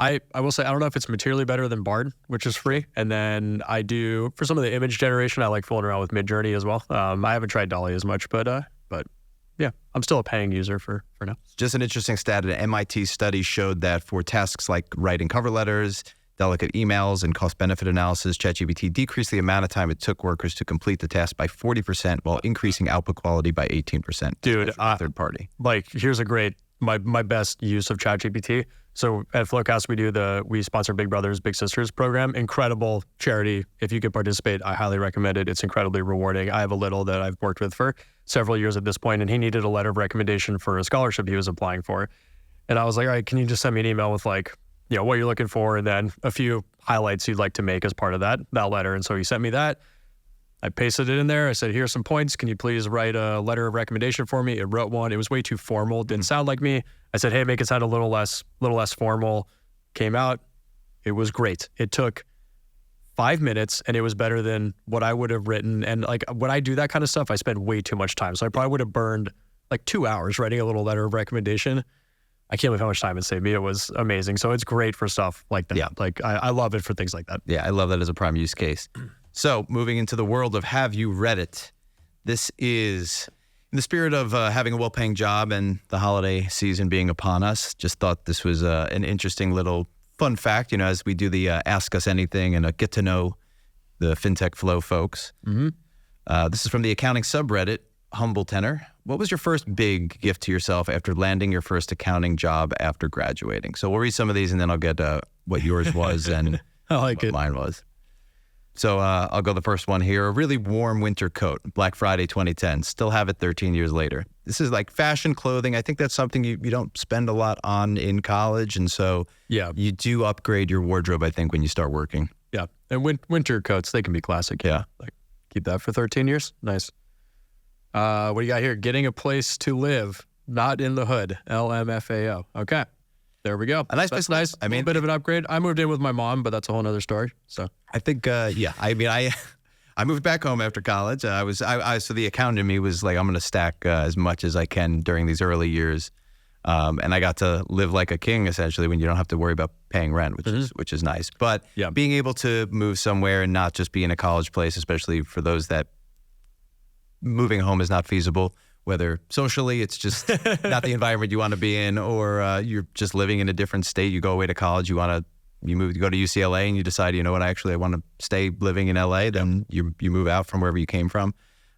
I will say, I don't know if it's materially better than Bard, which is free. And then I do, for some of the image generation, I like fooling around with Midjourney as well. I haven't tried Dolly as much, but yeah, I'm still a paying user for now. Just an interesting stat, an MIT study showed that for tasks like writing cover letters, delicate emails, and cost-benefit analysis, ChatGPT decreased the amount of time it took workers to complete the task by 40% while increasing output quality by 18%. Dude, third party. Like, here's a great, my best use of ChatGPT. So at FloQast, we sponsor Big Brothers Big Sisters program. Incredible charity. If you could participate, I highly recommend it. It's incredibly rewarding. I have a little that I've worked with for several years at this point, and he needed a letter of recommendation for a scholarship he was applying for. And I was like, all right, can you just send me an email with like, what you're looking for, and then a few highlights you'd like to make as part of that letter. And so he sent me that. I pasted it in there. I said, here's some points. Can you please write a letter of recommendation for me? It wrote one. It was way too formal. Didn't sound like me. I said, hey, make it sound a little less formal. Came out. It was great. It took 5 minutes, and it was better than what I would have written. And like when I do that kind of stuff, I spend way too much time. So I probably would have burned like 2 hours writing a little letter of recommendation. I can't believe how much time it saved me. It was amazing. So it's great for stuff like that. Yeah. Like I love it for things like that. Yeah, I love that as a prime use case. So moving into the world of have you read it? This is in the spirit of having a well-paying job and the holiday season being upon us. Just thought this was an interesting little fun fact, as we do the Ask Us Anything and get to know the FinTech Flo folks. Mm-hmm. This is from the accounting subreddit, Humble Tenor. What was your first big gift to yourself after landing your first accounting job after graduating? So we'll read some of these, and then I'll get what yours was and I like what mine was. So I'll go the first one here. A really warm winter coat, Black Friday 2010. Still have it 13 years later. This is like fashion clothing. I think that's something you don't spend a lot on in college. And so you do upgrade your wardrobe, I think, when you start working. Yeah. And winter coats, they can be classic. Yeah. Like keep that for 13 years. Nice. What do you got here? Getting a place to live, not in the hood. LMFAO. Okay. There we go. A nice That's place. Nice. I mean, a bit of an upgrade. I moved in with my mom, but that's a whole nother story. So I think, I moved back home after college. So the accountant in me was like, I'm going to stack as much as I can during these early years. And I got to live like a king, essentially, when you don't have to worry about paying rent, which is nice. But being able to move somewhere and not just be in a college place, especially for those that moving home is not feasible, whether socially it's just not the environment you want to be in, or you're just living in a different state. You go away to college, you go to UCLA, and you decide, I want to stay living in LA. Then you move out from wherever you came from.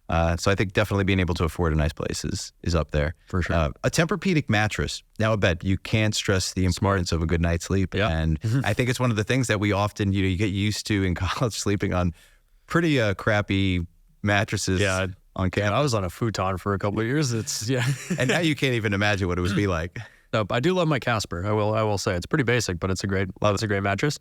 So I think definitely being able to afford a nice place is up there. For sure. A Tempur-Pedic mattress. Now, I bet you can't stress the importance of a good night's sleep. Yeah. And I think it's one of the things that we often, you get used to in college, sleeping on pretty crappy mattresses. Yeah. On campus. I was on a futon for a couple of years. And now you can't even imagine what it would be like. No, I do love my Casper. I will say it's pretty basic, but it's a great mattress.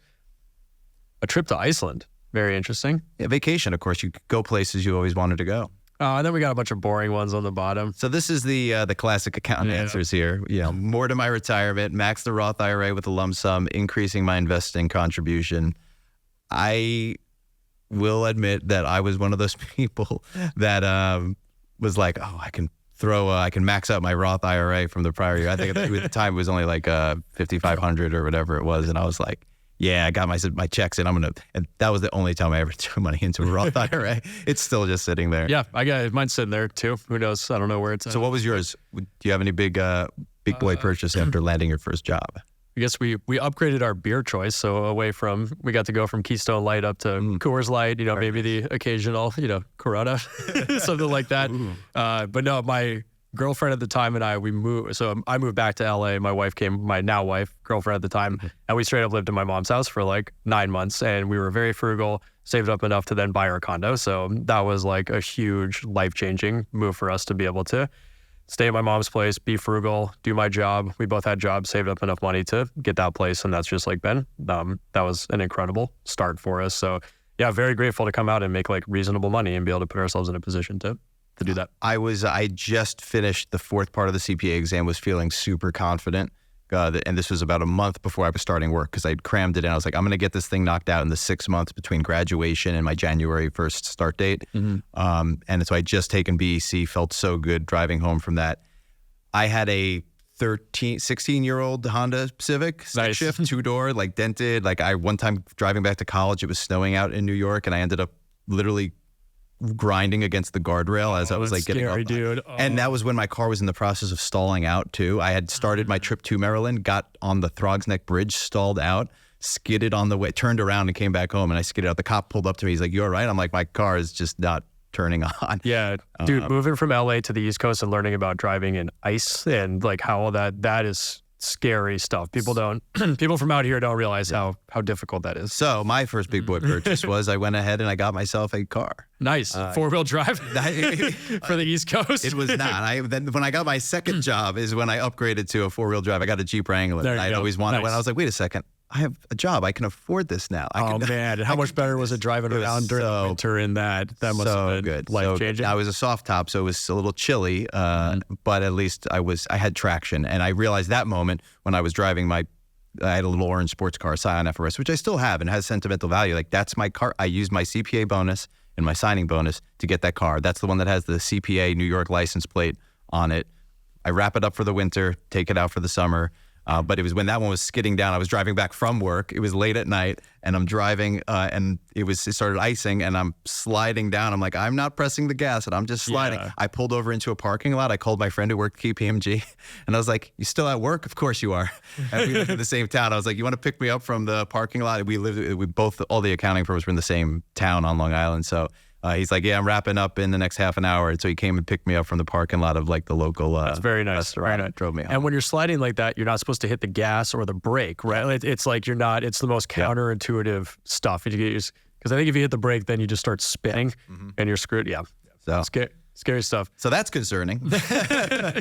A trip to Iceland, very interesting. Yeah, vacation, of course. You go places you always wanted to go. And then we got a bunch of boring ones on the bottom. So this is the classic accountant answers here. More to my retirement, max the Roth IRA with a lump sum, increasing my investing contribution. I will admit that I was one of those people that was like, I can max out my Roth IRA from the prior year. I think at the time it was only like 5,500 or whatever it was, and I was like, yeah, I got my checks in. And that was the only time I ever threw money into a Roth IRA. It's still just sitting there. Yeah, I got mine's sitting there too. Who knows? I don't know where it's at. So what was yours? Do you have any big boy purchase after landing your first job? I guess we upgraded our beer choice. So we got to go from Keystone Light up to Coors Light, maybe the occasional, Corona, something like that. But no, my girlfriend at the time and I moved. So I moved back to LA. My wife came, my now wife, girlfriend at the time, and we straight up lived in my mom's house for like 9 months. And we were very frugal, saved up enough to then buy our condo. So that was like a huge life-changing move for us to be able to stay at my mom's place, be frugal, do my job. We both had jobs, saved up enough money to get that place. And that's just like been, that was an incredible start for us. So yeah, very grateful to come out and make like reasonable money and be able to put ourselves in a position to do that. I just finished the fourth part of the CPA exam, was feeling super confident. And this was about a month before I was starting work because I'd crammed it in. I was like, I'm going to get this thing knocked out in the 6 months between graduation and my January 1st start date. And so I'd just taken BEC, felt so good driving home from that. I had a 16-year-old Honda Civic, stick shift, 2-door, like dented. Like one time driving back to college, it was snowing out in New York and I ended up literally grinding against the guardrail as I was like getting scary, up. Dude. And that was when my car was in the process of stalling out too. I had started my trip to Maryland, got on the Throgs Neck Bridge, stalled out, skidded on the way, turned around and came back home and I skidded out. The cop pulled up to me. He's like, "You all right?" I'm like, "My car is just not turning on." Yeah, dude, moving from LA to the East Coast and learning about driving in ice and like how all that is scary stuff. People from out here don't realize how difficult that is. So my first big boy purchase was I went ahead and I got myself a car. Nice. 4-wheel drive for the East Coast. It was not. Then when I got my second job is when I upgraded to a 4-wheel drive. I got a Jeep Wrangler. I'd always wanted. Nice. When I was like, wait a second, I have a job. I can afford this now. Man, and how much better was it driving around during the winter in that? That must have been life-changing. I was a soft top, so it was a little chilly, but at least I had traction. And I realized that moment when I was driving I had a little orange sports car, Scion FRS, which I still have and has sentimental value. Like that's my car. I used my CPA bonus and my signing bonus to get that car. That's the one that has the CPA New York license plate on it. I wrap it up for the winter, take it out for the summer. But it was when that one was skidding down. I was driving back from work. It was late at night, and I'm driving, and it started icing, and I'm sliding down. I'm like, I'm not pressing the gas, and I'm just sliding. Yeah. I pulled over into a parking lot. I called my friend who worked at KPMG, and I was like, "You still at work?" "Of course you are." And we lived in the same town. I was like, "You want to pick me up from the parking lot?" We both, all the accounting firms were in the same town on Long Island, so. He's like, "Yeah, I'm wrapping up in the next half an hour." And so he came and picked me up from the parking lot of like the local That's very nice. restaurant. Very nice. Drove me home. And when you're sliding like that, you're not supposed to hit the gas or the brake, right? It's like you're not, it's the most counterintuitive stuff. Because I think if you hit the brake, then you just start spinning and you're screwed. Yeah. So scary stuff. So that's concerning.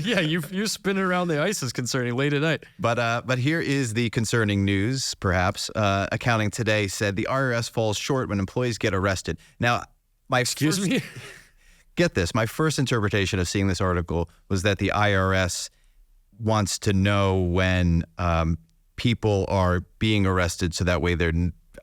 Yeah, you spinning around the ice is concerning late at night. But here is the concerning news, perhaps. Accounting Today said the IRS falls short when employees get arrested. Now, Excuse me? Get this. My first interpretation of seeing this article was that the IRS wants to know when people are being arrested so that way they're,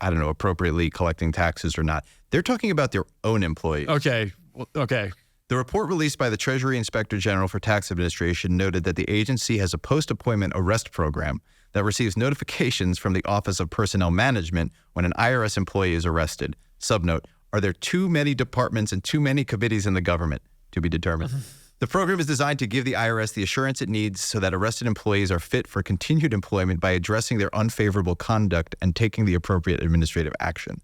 appropriately collecting taxes or not. They're talking about their own employees. Okay. The report released by the Treasury Inspector General for Tax Administration noted that the agency has a post-appointment arrest program that receives notifications from the Office of Personnel Management when an IRS employee is arrested. Subnote, are there too many departments and too many committees in the government? To be determined. The program is designed to give the IRS the assurance it needs so that arrested employees are fit for continued employment by addressing their unfavorable conduct and taking the appropriate administrative action.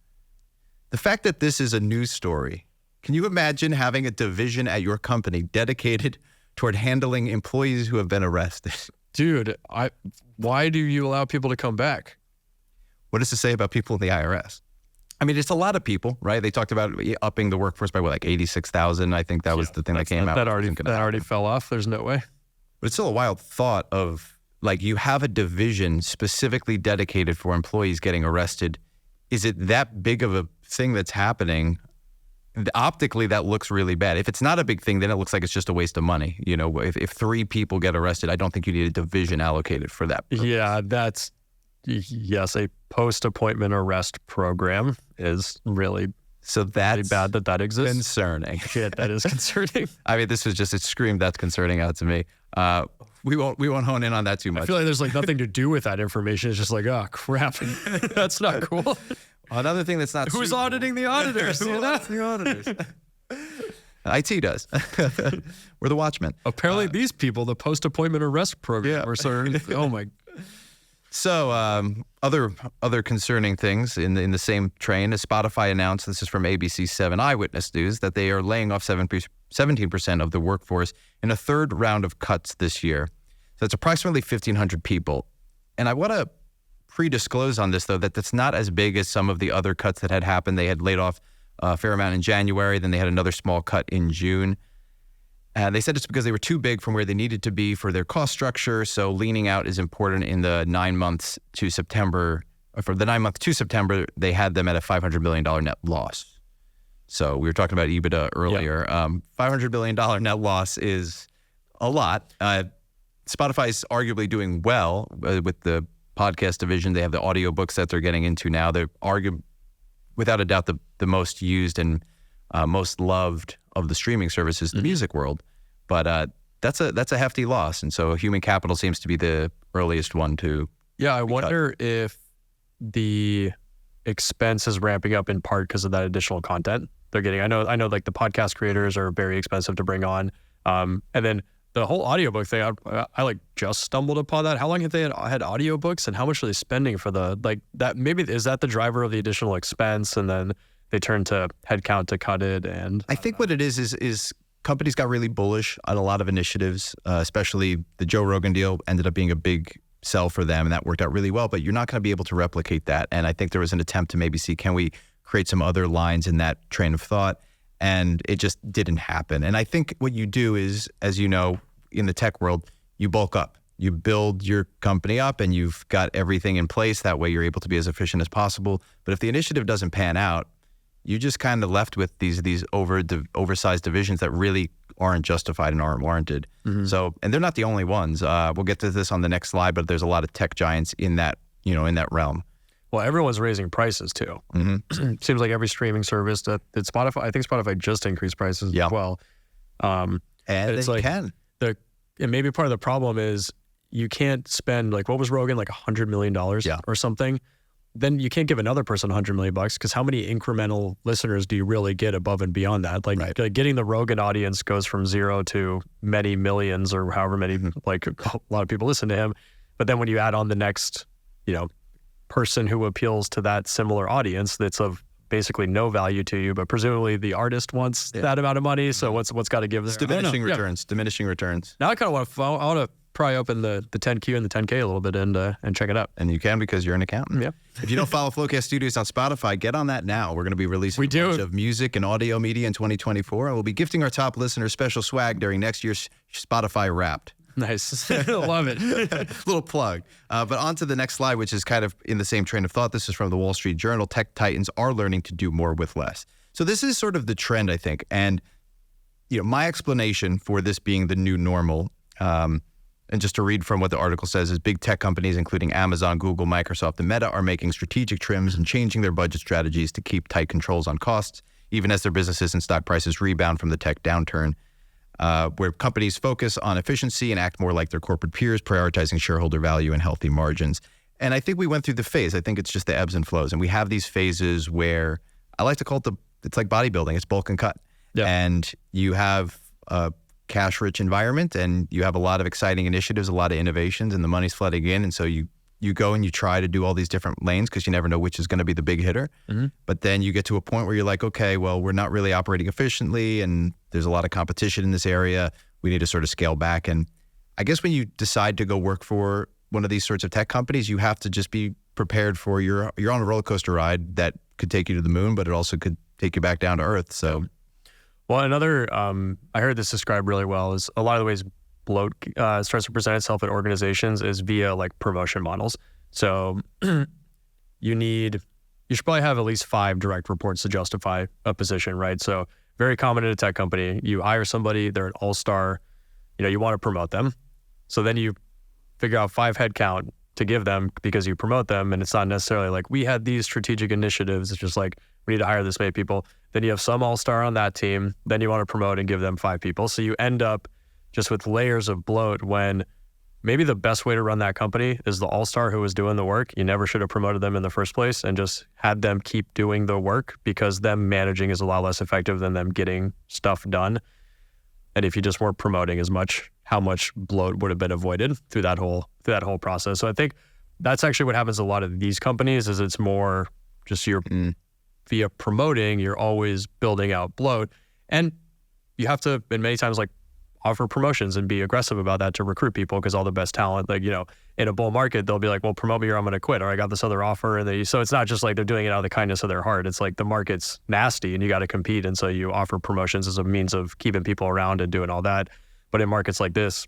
The fact that this is a news story, can you imagine having a division at your company dedicated toward handling employees who have been arrested? Dude, why do you allow people to come back? What does it say about people in the IRS? I mean, it's a lot of people, right? They talked about upping the workforce by 86,000. I think that was the thing that came out. That already fell off. There's no way. But it's still a wild thought of like you have a division specifically dedicated for employees getting arrested. Is it that big of a thing that's happening? Optically, that looks really bad. If it's not a big thing, then it looks like it's just a waste of money. If 3 people get arrested, I don't think you need a division allocated for that purpose. Yeah, yes, a post-appointment arrest program is really pretty bad that exists. Concerning. Yeah, that is concerning. I mean, it screamed that's concerning out to me. we won't hone in on that too much. I feel like there's like nothing to do with that information. It's just like, oh crap, that's not cool. Another thing that's not Who's auditing the auditors? Who audits the auditors? IT does. We're the watchmen. Apparently, these people, the post-appointment arrest program, or sort of, oh my. So other concerning things in the same train is Spotify announced, this is from ABC 7 Eyewitness News, that they are laying off 17% of the workforce in a third round of cuts this year. So it's approximately 1,500 people. And I want to pre-disclose on this, though, that that's not as big as some of the other cuts that had happened. They had laid off a fair amount in January, then they had another small cut in June. They said it's because they were too big from where they needed to be for their cost structure, so leaning out is important in the 9 months to September. For the 9 month to September, they had them at a $500 million net loss. So we were talking about EBITDA earlier. $500 million net loss is a lot. Spotify is arguably doing well with the podcast division. They have the audiobooks that they're getting into now. They're without a doubt the most used and most loved of the streaming services in the music world. But that's a hefty loss. And so human capital seems to be the earliest one to I wonder if the expense is ramping up in part because of that additional content they're getting. I know like the podcast creators are very expensive to bring on. And then the whole audiobook thing, I like just stumbled upon that. How long have they had audiobooks, and how much are they spending for the, like that? Maybe is that the driver of the additional expense, and then they turn to headcount to cut it? And I think what it is companies got really bullish on a lot of initiatives, especially the Joe Rogan deal ended up being a big sell for them, and that worked out really well, but you're not going to be able to replicate that. And I think there was an attempt to maybe see, can we create some other lines in that train of thought? And it just didn't happen. And I think what you do is, as you know, in the tech world, you bulk up. You build your company up and you've got everything in place. That way you're able to be as efficient as possible. But if the initiative doesn't pan out, you just kind of left with these oversized divisions that really aren't justified and aren't warranted. Mm-hmm. So, and they're not the only ones. We'll get to this on the next slide, but there's a lot of tech giants in that, in that realm. Well, everyone's raising prices too. Mm-hmm. Seems like every streaming service that Spotify, I think Spotify just increased prices as well. And it's they can. And maybe part of the problem is you can't spend, like, what was Rogan, like $100 million or something? Then you can't give another person $100 million because how many incremental listeners do you really get above and beyond that? Like, getting the Rogan audience goes from 0 to many millions or however many, like a lot of people listen to him. But then when you add on the next, person who appeals to that similar audience that's of basically no value to you, but presumably the artist wants that amount of money. So what's got to give there? Diminishing returns. Now I kind of want to pry open the 10Q and the 10K a little bit and check it out. And you can because you're an accountant. Yeah. If you don't follow FloQast Studios on Spotify, get on that now. We're going to be releasing a bunch of music and audio media in 2024. And we'll be gifting our top listeners special swag during next year's Spotify Wrapped. Nice. Love it. Little plug. But on to the next slide, which is kind of in the same train of thought. This is from the Wall Street Journal. Tech titans are learning to do more with less. So this is sort of the trend, I think. And, my explanation for this being the new normal, and just to read from what the article says, is big tech companies, including Amazon, Google, Microsoft, and Meta, are making strategic trims and changing their budget strategies to keep tight controls on costs, even as their businesses and stock prices rebound from the tech downturn. Where companies focus on efficiency and act more like their corporate peers, prioritizing shareholder value and healthy margins. And I think we went through the phase. I think it's just the ebbs and flows. And we have these phases where I like to call it it's like bodybuilding. It's bulk and cut. Yeah. And you have a cash-rich environment and you have a lot of exciting initiatives, a lot of innovations, and the money's flooding in. And so you go and you try to do all these different lanes because you never know which is going to be the big hitter. Mm-hmm. But then you get to a point where you're like, okay, well, we're not really operating efficiently and there's a lot of competition in this area. We need to sort of scale back. And I guess when you decide to go work for one of these sorts of tech companies, you have to just be prepared for you're on a roller coaster ride that could take you to the moon, but it also could take you back down to earth. So, well, another, I heard this described really well, is a lot of the ways bloat starts to present itself at organizations is via like promotion models. So you should probably have at least 5 direct reports to justify a position, right? So very common in a tech company, you hire somebody, they're an all-star, you want to promote them. So then you figure out 5 headcount to give them because you promote them. And it's not necessarily like we had these strategic initiatives. It's just like, we need to hire this many people. Then you have some all-star on that team. Then you want to promote and give them 5 people. So you end up just with layers of bloat when maybe the best way to run that company is the all-star who was doing the work. You never should have promoted them in the first place and just had them keep doing the work, because them managing is a lot less effective than them getting stuff done. And if you just weren't promoting as much, how much bloat would have been avoided through that whole process. So I think that's actually what happens to a lot of these companies, is it's more just via promoting, you're always building out bloat. And you have to, and many times, like, offer promotions and be aggressive about that to recruit people, because all the best talent, like, in a bull market, they'll be like, well, promote me or I'm going to quit, or I got this other offer. And so it's not just like they're doing it out of the kindness of their heart. It's like the market's nasty and you got to compete. And so you offer promotions as a means of keeping people around and doing all that. But in markets like this,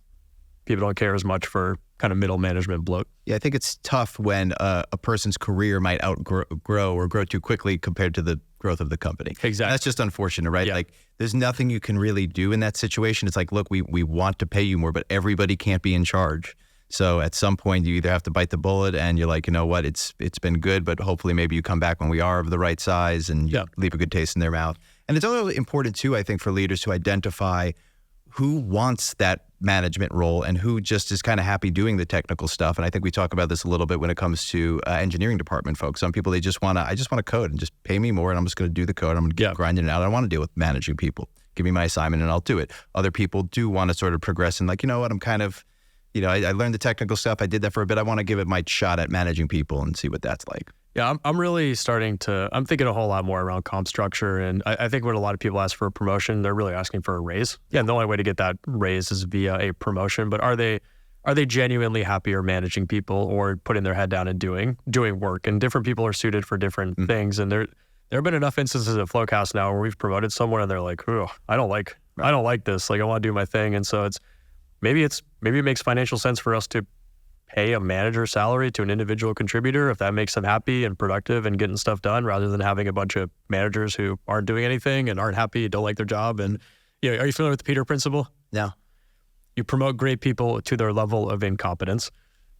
people don't care as much for kind of middle management bloat. Yeah, I think it's tough when a person's career might outgrow or grow too quickly compared to the growth of the company. Exactly. That's just unfortunate, right? Yeah. Like, there's nothing you can really do in that situation. It's like, look, we want to pay you more, but everybody can't be in charge. So at some point, you either have to bite the bullet and you're like, you know what, it's been good, but hopefully maybe you come back when we are of the right size and you leave a good taste in their mouth. And it's also important too, I think, for leaders to identify who wants that management role and who just is kind of happy doing the technical stuff. And I think we talk about this a little bit when it comes to engineering department folks. Some people, I just want to code and just pay me more and I'm just going to do the code. I'm going to keep grinding it out. I don't want to deal with managing people. Give me my assignment and I'll do it. Other people do want to sort of progress and like, you know what, I'm kind of, I learned the technical stuff. I did that for a bit. I want to give it my shot at managing people and see what that's like. Yeah, I'm really I'm thinking a whole lot more around comp structure. And I think when a lot of people ask for a promotion, they're really asking for a raise. Yeah, and the only way to get that raise is via a promotion. But are they genuinely happier managing people or putting their head down and doing work? And different people are suited for different things. And there have been enough instances at FloQast now where we've promoted someone and they're like, oh, I don't like this. Like, I want to do my thing. And so maybe it makes financial sense for us to pay a manager salary to an individual contributor if that makes them happy and productive and getting stuff done, rather than having a bunch of managers who aren't doing anything and aren't happy, don't like their job. And are you familiar with the Peter principle? No. You promote great people to their level of incompetence.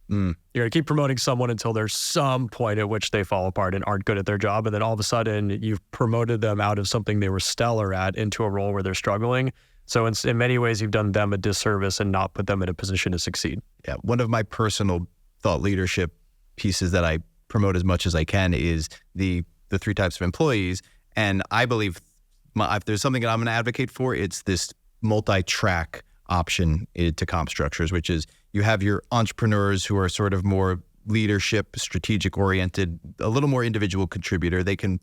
You're going to keep promoting someone until there's some point at which they fall apart and aren't good at their job. And then all of a sudden you've promoted them out of something they were stellar at into a role where they're struggling. So in many ways, you've done them a disservice and not put them in a position to succeed. Yeah. One of my personal thought leadership pieces that I promote as much as I can is the 3 types of employees. And I believe if there's something that I'm going to advocate for, it's this multi-track option to comp structures, which is you have your entrepreneurs who are sort of more leadership, strategic oriented, a little more individual contributor. They can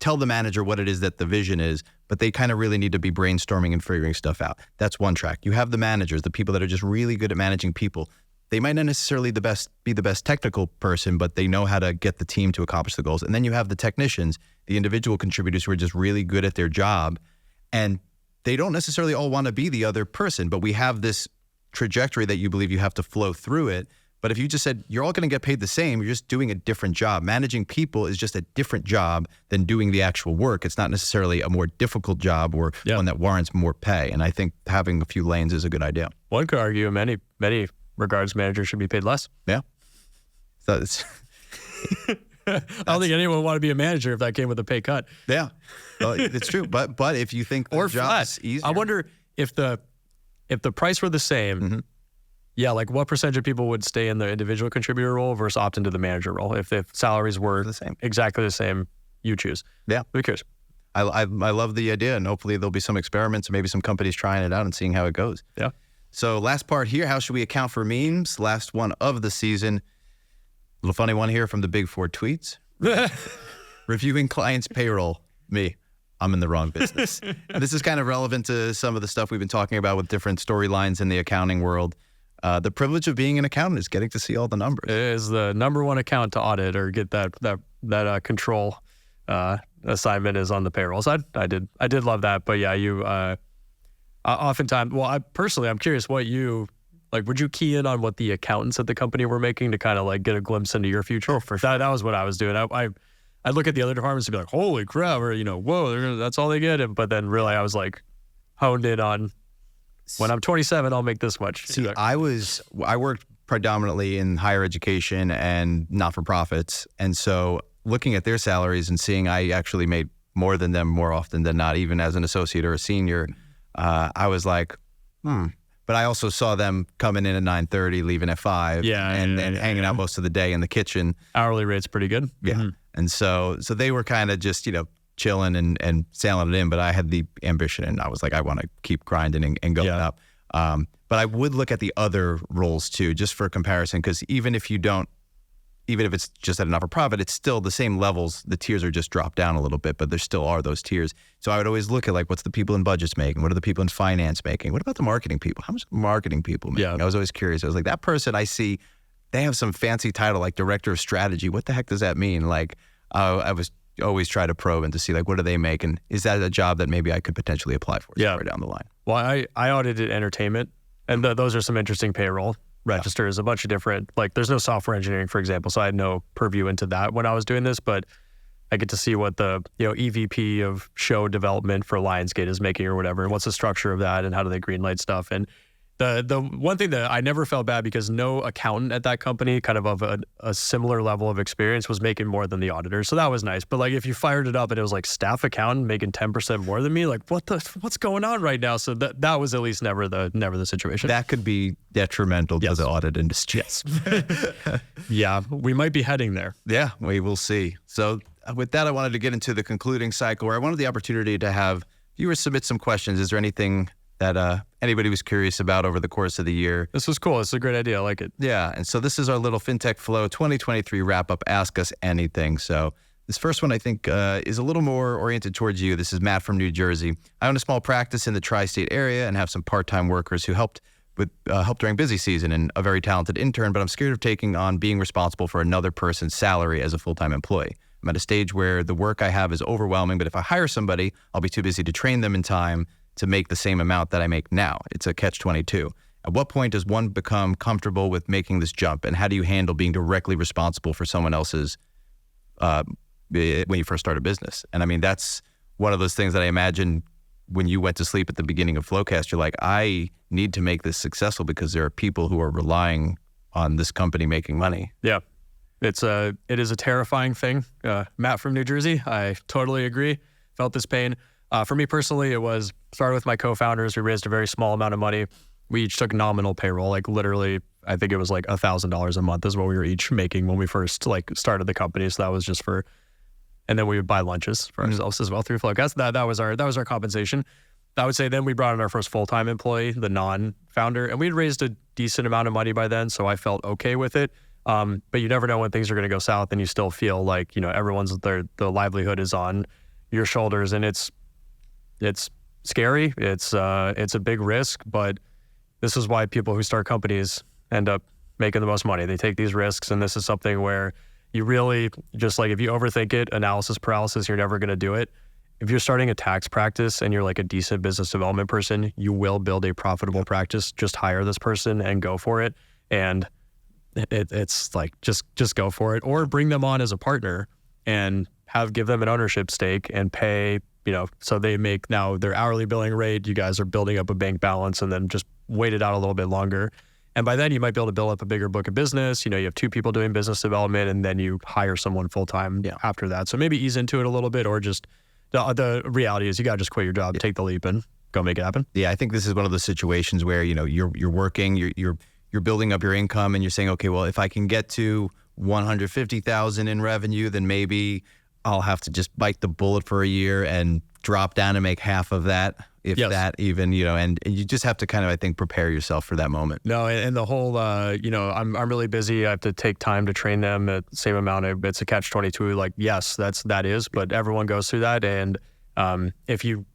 tell the manager what it is that the vision is, but they kind of really need to be brainstorming and figuring stuff out. That's one track. You have the managers, the people that are just really good at managing people. They might not necessarily be the best technical person, but they know how to get the team to accomplish the goals. And then you have the technicians, the individual contributors who are just really good at their job. And they don't necessarily all want to be the other person, but we have this trajectory that you believe you have to flow through it. But if you just said, you're all going to get paid the same, you're just doing a different job. Managing people is just a different job than doing the actual work. It's not necessarily a more difficult job or one that warrants more pay. And I think having a few lanes is a good idea. One could argue in many regards, managers should be paid less. Yeah. So it's I don't think anyone would want to be a manager if that came with a pay cut. Yeah, well, it's true. But if you think the job is easier. I wonder if the price were the same, yeah, like what percentage of people would stay in the individual contributor role versus opt into the manager role? If salaries were the same, exactly the same, you choose. Yeah. Who cares? I love the idea, and hopefully there'll be some experiments, maybe some companies trying it out and seeing how it goes. Yeah. So last part here, how should we account for memes? Last one of the season. Little funny one here from the Big Four tweets. Reviewing clients' payroll. Me. I'm in the wrong business. This is kind of relevant to some of the stuff we've been talking about with different storylines in the accounting world. The privilege of being an accountant is getting to see all the numbers. It is the number one account to audit or get that control assignment is on the payroll side. I did love that, but yeah, you oftentimes. Well, I'm curious what you like. Would you key in on what the accountants at the company were making to kind of like get a glimpse into your future? Oh, for sure. That was what I was doing. I'd look at the other departments and be like, holy crap, or whoa, that's all they get. But then really, I was like honed in on. When I'm 27, I'll make this much. See, I worked predominantly in higher education and not-for-profits. And so looking at their salaries and seeing I actually made more than them more often than not, even as an associate or a senior, I was like, But I also saw them coming in at 9:30, leaving at 5, and hanging out most of the day in the kitchen. Hourly rate's pretty good. Yeah. Mm-hmm. And so they were kind of just, chilling and sailing it in, but I had the ambition, and I was like, I want to keep grinding and going up. But I would look at the other roles too, just for comparison, because even if it's just at an upper profit, it's still the same levels. The tiers are just dropped down a little bit, but there still are those tiers. So I would always look at like, what's the people in budgets making? What are the people in finance making? What about the marketing people? How much are marketing people making? Yeah. I was always curious. I was like, that person I see, they have some fancy title like director of strategy. What the heck does that mean? Like, I was always try to probe and to see like, what do they make? And is that a job that maybe I could potentially apply for somewhere down the line? Well, I audited entertainment, and those are some interesting payroll registers, a bunch of different, like there's no software engineering, for example, so I had no purview into that when I was doing this, but I get to see what the EVP of show development for Lionsgate is making or whatever, and what's the structure of that, and how do they greenlight stuff. And the one thing that I never felt bad, because no accountant at that company kind of a similar level of experience was making more than the auditor, so that was nice. But like if you fired it up and it was like staff accountant making 10% more than me, like what's going on right now? So that was at least never the situation. That could be detrimental to the audit industry. Yes. Yeah, we might be heading there. Yeah, we will see. So with that, I wanted to get into the concluding cycle, where I wanted the opportunity to have viewers submit some questions. Is there anything that anybody was curious about over the course of the year? This was cool. It's a great idea. I like it. Yeah. And so this is our little FinTech Flo 2023 wrap up. Ask us anything. So this first one, I think, is a little more oriented towards you. This is Matt from New Jersey. I own a small practice in the tri-state area and have some part-time workers who help during busy season, and a very talented intern, but I'm scared of taking on being responsible for another person's salary as a full-time employee. I'm at a stage where the work I have is overwhelming, but if I hire somebody, I'll be too busy to train them in time to make the same amount that I make now. It's a catch-22. At what point does one become comfortable with making this jump, and how do you handle being directly responsible for someone else's when you first start a business? And I mean, that's one of those things that I imagine when you went to sleep at the beginning of FloQast, you're like, I need to make this successful because there are people who are relying on this company making money. Yeah. It is a terrifying thing. Matt from New Jersey, I totally agree. Felt this pain. For me personally, it started with my co-founders. We raised a very small amount of money. We each took nominal payroll, like literally, I think it was like $1,000 a month is what we were each making when we first started the company. So that was just and then we would buy lunches for ourselves as well through FloQast. That was our compensation. I would say then we brought in our first full-time employee, the non-founder, and we had raised a decent amount of money by then, so I felt okay with it. But you never know when things are going to go south, and you still feel like everyone's the livelihood is on your shoulders, and it's scary. It's a big risk, but this is why people who start companies end up making the most money. They take these risks, and this is something where you really just if you overthink it, analysis paralysis, you're never going to do it. If you're starting a tax practice and you're like a decent business development person, you will build a profitable practice. Just hire this person and go for it. And it's like, just go for it, or bring them on as a partner and give them an ownership stake and pay, so they make now their hourly billing rate. You guys are building up a bank balance, and then just wait it out a little bit longer. And by then you might be able to build up a bigger book of business. You have 2 people doing business development, and then you hire someone full-time after that. So maybe ease into it a little bit, or just the reality is you got to just quit your job, take the leap, and go make it happen. Yeah, I think this is one of those situations where, you're working, you're building up your income, and you're saying, okay, well, if I can get to 150,000 in revenue, then maybe I'll have to just bite the bullet for a year and drop down and make half of that, if that even, and you just have to kind of, I think, prepare yourself for that moment. No, and the whole, I'm really busy. I have to take time to train them at the same amount it's a catch-22. Like, yes, that is, but everyone goes through that. And if you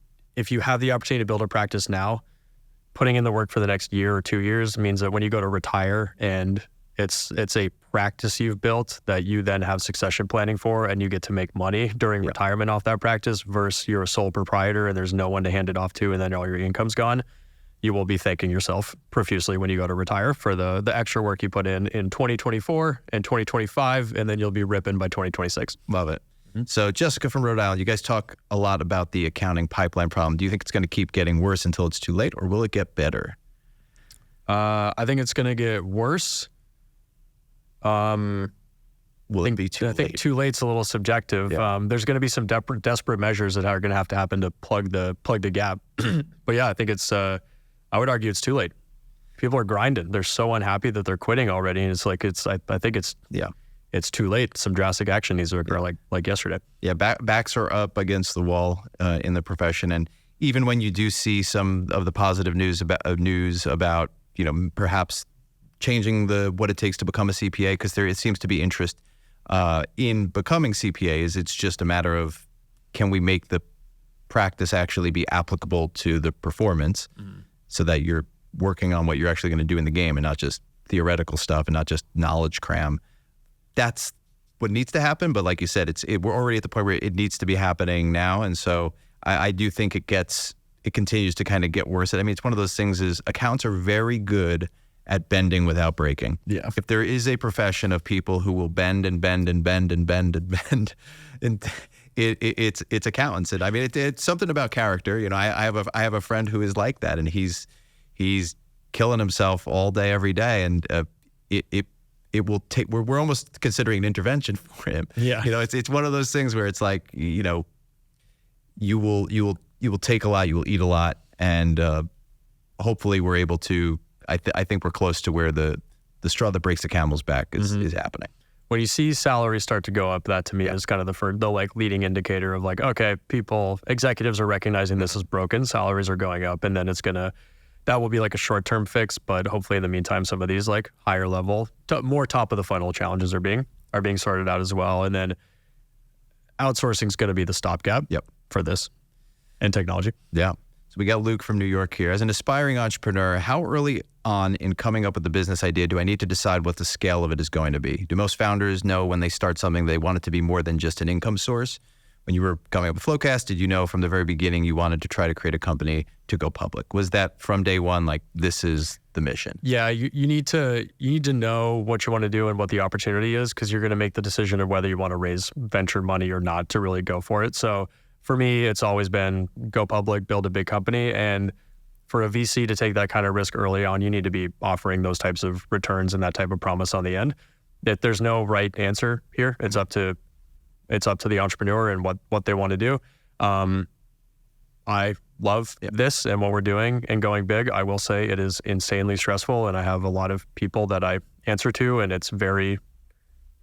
have the opportunity to build a practice now, putting in the work for the next year or 2 years means that when you go to retire and it's a practice you've built that you then have succession planning for, and you get to make money during retirement off that practice, versus you're a sole proprietor and there's no one to hand it off to, and then all your income's gone. You will be thanking yourself profusely when you go to retire for the extra work you put in 2024 and 2025, and then you'll be ripping by 2026. Love it. Mm-hmm. So Jessica from Rhode Island, you guys talk a lot about the accounting pipeline problem. Do you think it's going to keep getting worse until it's too late, or will it get better? I think it's going to get worse. Will it be too late? I think too late's a little subjective. Yeah. There's going to be some desperate measures that are going to have to happen to plug the gap. But yeah, I think it's. I would argue it's too late. people are grinding. They're so unhappy that they're quitting already. And it's like, I think it's too late. Some drastic action needs to occur like yesterday. Yeah. Backs are up against the wall in the profession. And even when you do see some of the positive news about, perhaps changing what it takes to become a CPA, because it seems to be interest in becoming CPAs. It's just a matter of, can we make the practice actually be applicable to the performance so that you're working on what you're actually going to do in the game and not just theoretical stuff and not just knowledge cram. That's what needs to happen. But like you said, we're already at the point where it needs to be happening now. And so I do think it continues to kind of get worse. I mean, it's one of those things is accounts are very good at bending without breaking. Yeah. If there is a profession of people who will bend and bend and bend and bend and bend, and it's accountants. And I mean, it's something about character. I have a friend who is like that, and he's killing himself all day, every day, and it will take. We're almost considering an intervention for him. Yeah. It's one of those things where it's like, you will take a lot, you will eat a lot, and hopefully we're able to. I think we're close to where the straw that breaks the camel's back is happening. When you see salaries start to go up, that to me is kind of the leading indicator of like, okay, executives are recognizing this is broken, salaries are going up, and then that will be like a short-term fix. But hopefully in the meantime, some of these like higher level, more top of the funnel challenges are being sorted out as well. And then outsourcing is going to be the stopgap for this and technology. Yeah. So we got Luke from New York here. As an aspiring entrepreneur, how early on in coming up with the business idea do I need to decide what the scale of it is going to be? Do most founders know when they start something they want it to be more than just an income source? When you were coming up with FloQast, did you know from the very beginning you wanted to try to create a company to go public? Was that from day one like, this is the mission? Yeah, you need to know what you want to do and what the opportunity is, because you're going to make the decision of whether you want to raise venture money or not to really go for it. So for me, it's always been go public, build a big company. And for a VC to take that kind of risk early on, you need to be offering those types of returns and that type of promise on the end. That there's no right answer here. It's up to the entrepreneur and what they want to do. I love this and what we're doing and going big. I will say it is insanely stressful, and I have a lot of people that I answer to, and it's very,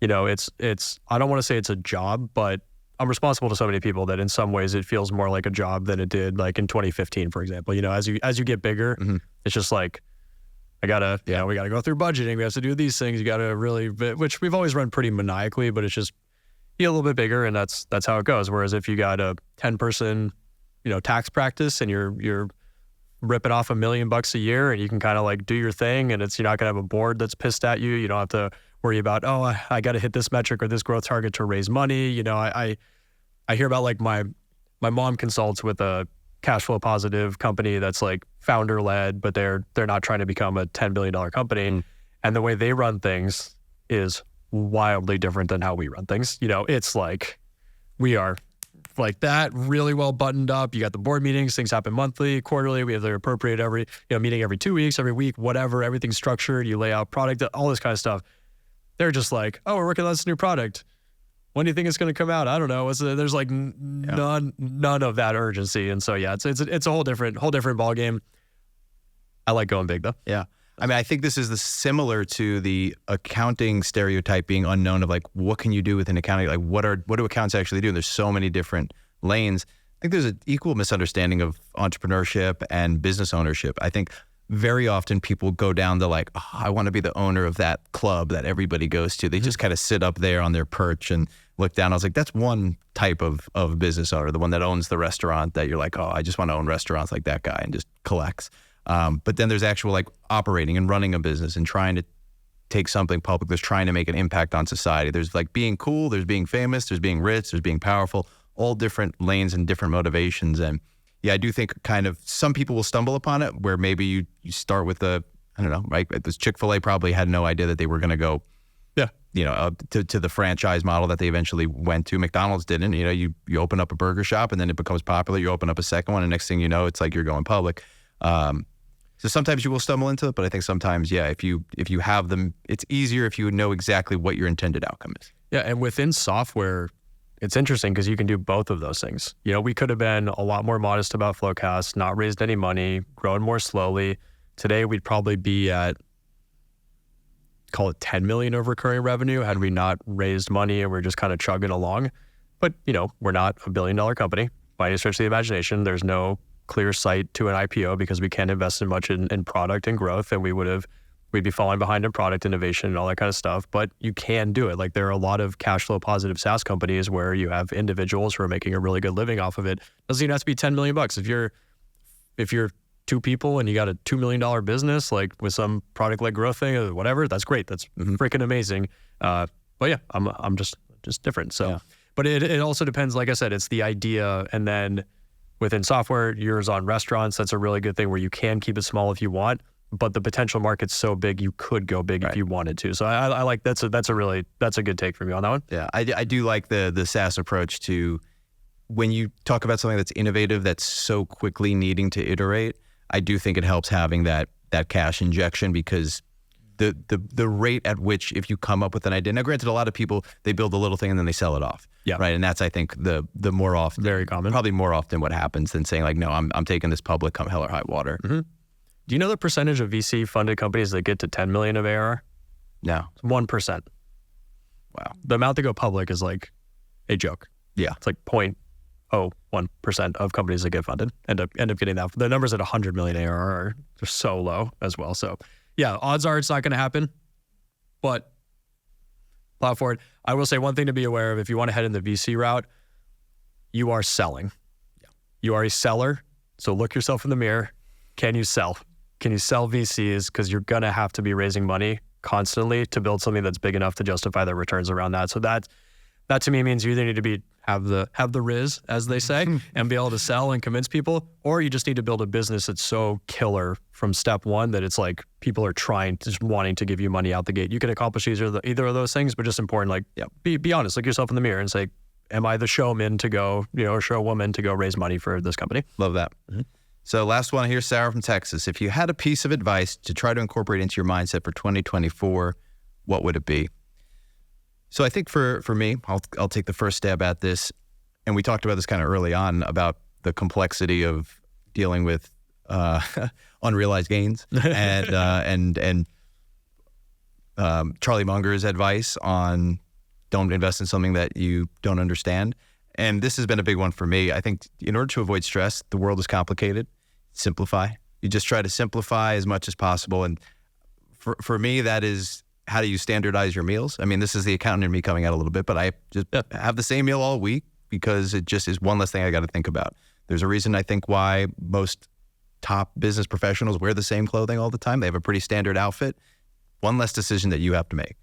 it's I don't want to say it's a job, but I'm responsible to so many people that in some ways it feels more like a job than it did like in 2015, for example. As you get bigger, it's just like, we got to go through budgeting. We have to do these things. You got to really, which we've always run pretty maniacally, but it's just get a little bit bigger, and that's how it goes. Whereas if you got a 10-person, tax practice and you're ripping off $1 million a year, and you can kind of like do your thing, and you're not gonna have a board that's pissed at you. You don't have to worry about, I got to hit this metric or this growth target to raise money. I hear about like my mom consults with a cash flow positive company that's like founder led, but they're not trying to become a $10 billion company. And the way they run things is wildly different than how we run things. It's like we are like that, really well buttoned up. You got the board meetings, things happen monthly, quarterly. We have the appropriate meeting every 2 weeks, every week, whatever. Everything's structured. You lay out product, all this kind of stuff. They're just like, we're working on this new product. When do you think it's going to come out? I don't know. There's like none of that urgency. And so, it's a whole different ball game. I like going big though. Yeah. I mean, I think this is similar to the accounting stereotype being unknown of like, what can you do within accounting? Like, what do accounts actually do? And there's so many different lanes. I think there's an equal misunderstanding of entrepreneurship and business ownership. I think very often people go down to like, I want to be the owner of that club that everybody goes to. They just kind of sit up there on their perch and look down. I was like, that's one type of business owner, the one that owns the restaurant that you're like, I just want to own restaurants like that guy and just collects. But then there's actual like operating and running a business and trying to take something public. There's trying to make an impact on society. There's like being cool, there's being famous, there's being rich, there's being powerful, all different lanes and different motivations. And yeah, I do think kind of some people will stumble upon it where maybe you start with I don't know, right? This Chick-fil-A probably had no idea that they were going to go, to the franchise model that they eventually went to. McDonald's didn't. You open up a burger shop and then it becomes popular. You open up a second one and next thing you know, it's like you're going public. So sometimes you will stumble into it, but I think sometimes, if you have them, it's easier if you know exactly what your intended outcome is. Yeah, and within software, it's interesting because you can do both of those things. We could have been a lot more modest about FloQast, not raised any money, grown more slowly, today we'd probably be at, call it 10 million of recurring revenue had we not raised money and we're just kind of chugging along. But, we're not a $1 billion company by any stretch of the imagination. There's no clear sight to an IPO because we can't invest in much in product and growth, and we'd be falling behind in product innovation and all that kind of stuff. But you can do it. Like, there are a lot of cash flow positive SaaS companies where you have individuals who are making a really good living off of it. Doesn't even have to be $10 million. If you're two people and you got a $2 million business, like with some product like growth thing or whatever, that's great. That's freaking amazing. But yeah, I'm just different. So, yeah. But it also depends. Like I said, it's the idea. And then within software, yours on restaurants, that's a really good thing where you can keep it small if you want, but the potential market's so big, you could go big if you wanted to. So I like, that's a good take from you on that one. Yeah. I do like the SaaS approach to when you talk about something that's innovative, that's so quickly needing to iterate. I do think it helps having that cash injection because the rate at which if you come up with an idea. Now, granted, a lot of people, they build a little thing and then they sell it off. Yeah. Right. And that's, I think, the more often, very common, probably more often what happens than saying like, no, I'm taking this public come hell or high water. Mm-hmm. Do you know the percentage of VC funded companies that get to 10 million of ARR? No. 1%. Wow. The amount that go public is like a joke. Yeah. It's like 0.01% of companies that get funded end up getting that. The numbers at 100 million ARR are so low as well. So yeah, odds are it's not going to happen, but plow forward. I will say one thing to be aware of: if you want to head in the VC route, you are selling. Yeah. You are a seller. So look yourself in the mirror. Can you sell? Can you sell VCs? Because you're going to have to be raising money constantly to build something that's big enough to justify the returns around that. So that to me means you either need to have the riz, as they say, and be able to sell and convince people, or you just need to build a business that's so killer from step one that it's like people are just wanting to give you money out the gate. You can accomplish either of those things, but just important, like, be honest, look yourself in the mirror and say, am I the showman to go, or showwoman to go raise money for this company? Love that. Mm-hmm. So last one here, Sarah from Texas. If you had a piece of advice to try to incorporate into your mindset for 2024, what would it be? So I think for me, I'll take the first stab at this. And we talked about this kind of early on about the complexity of dealing with unrealized gains and Charlie Munger's advice on don't invest in something that you don't understand. And this has been a big one for me. I think in order to avoid stress, the world is complicated. Simplify. You just try to simplify as much as possible. And for me, that is, how do you standardize your meals? I mean, this is the accountant in me coming out a little bit, but I just have the same meal all week because it just is one less thing I got to think about. There's a reason I think why most top business professionals wear the same clothing all the time. They have a pretty standard outfit. One less decision that you have to make.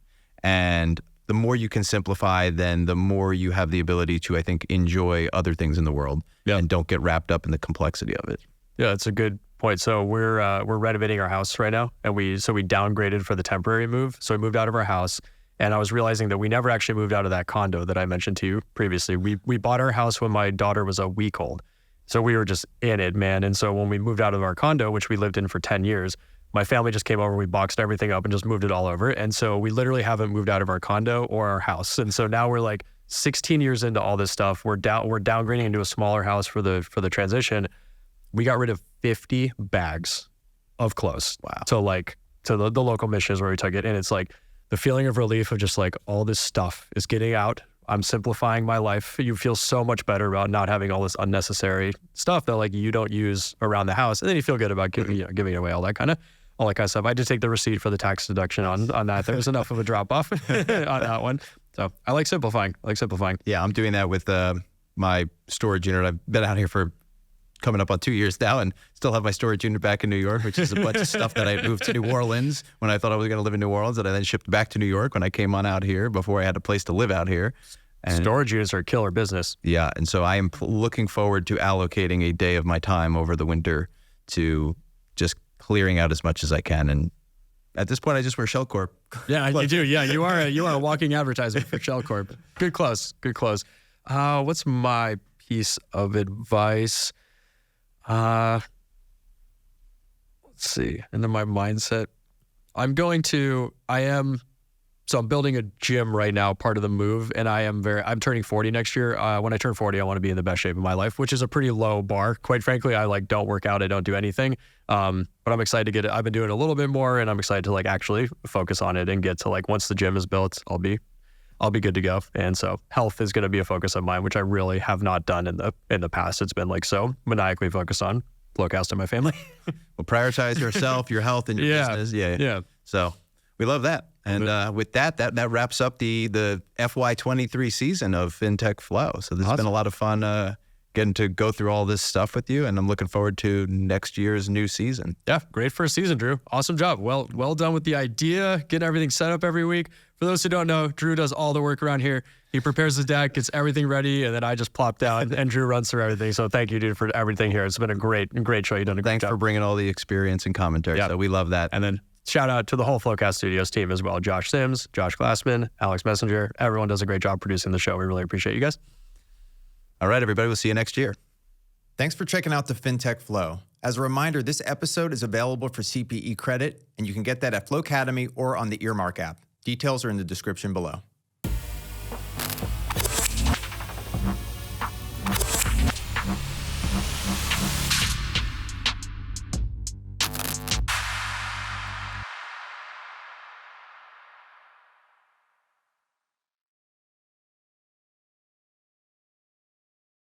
And the more you can simplify, then the more you have the ability to, I think, enjoy other things in the world and don't get wrapped up in the complexity of it. Yeah, that's a good point. So we're renovating our house right now, and we downgraded for the temporary move. So we moved out of our house, and I was realizing that we never actually moved out of that condo that I mentioned to you previously. We bought our house when my daughter was a week old, so we were just in it, man. And so when we moved out of our condo, which we lived in for 10 years, my family just came over, we boxed everything up and just moved it all over. And so we literally haven't moved out of our condo or our house. And so now we're like 16 years into all this stuff. We're downgrading into a smaller house for the transition. We got rid of 50 bags of clothes. Wow. So like to the local Missions where we took it. And it's like the feeling of relief of just like all this stuff is getting out. I'm simplifying my life. You feel so much better about not having all this unnecessary stuff that like you don't use around the house. And then you feel good about giving it away, all that kind of stuff. I did take the receipt for the tax deduction on that. There was enough of a drop off on that one. So I like simplifying. Yeah, I'm doing that with my storage unit. I've been out here for coming up on 2 years now and still have my storage unit back in New York, which is a bunch of stuff that I moved to New Orleans when I thought I was going to live in New Orleans, that I then shipped back to New York when I came on out here before I had a place to live out here. And storage units are a killer business. Yeah, and so I am looking forward to allocating a day of my time over the winter to just clearing out as much as I can. And at this point, I just wear Shell Corp. Yeah, you do. Yeah, you are a walking advertisement for Shell Corp. Good close. What's my piece of advice? Let's see. And then my mindset. I am So I'm building a gym right now, part of the move, and I'm turning 40 next year. When I turn 40, I want to be in the best shape of my life, which is a pretty low bar. Quite frankly, I don't work out, I don't do anything. But I'm excited to get it. I've been doing a little bit more, and I'm excited to actually focus on it and get to once the gym is built, I'll be good to go. And so health is going to be a focus of mine, which I really have not done in the past. It's been so maniacally focused on FloQast and my family. Well, prioritize yourself, your health, and your business. Yeah. So we love that. And with that wraps up the FY23 season of FinTech Flo. So this has been a lot of fun getting to go through all this stuff with you, and I'm looking forward to next year's new season. Yeah, great first season, Drew. Awesome job. Well done with the idea, getting everything set up every week. For those who don't know, Drew does all the work around here. He prepares the deck, gets everything ready, and then I just plop down, and Drew runs through everything. So thank you, dude, for everything here. It's been a great show. You've done a great job. Thanks for bringing all the experience and commentary. Yeah. So we love that. And then shout out to the whole FloQast Studios team as well. Josh Sims, Josh Glassman, Alex Messenger. Everyone does a great job producing the show. We really appreciate you guys. All right, everybody. We'll see you next year. Thanks for checking out the FinTech Flo. As a reminder, this episode is available for CPE credit, and you can get that at FloCademy or on the Earmark app. Details are in the description below.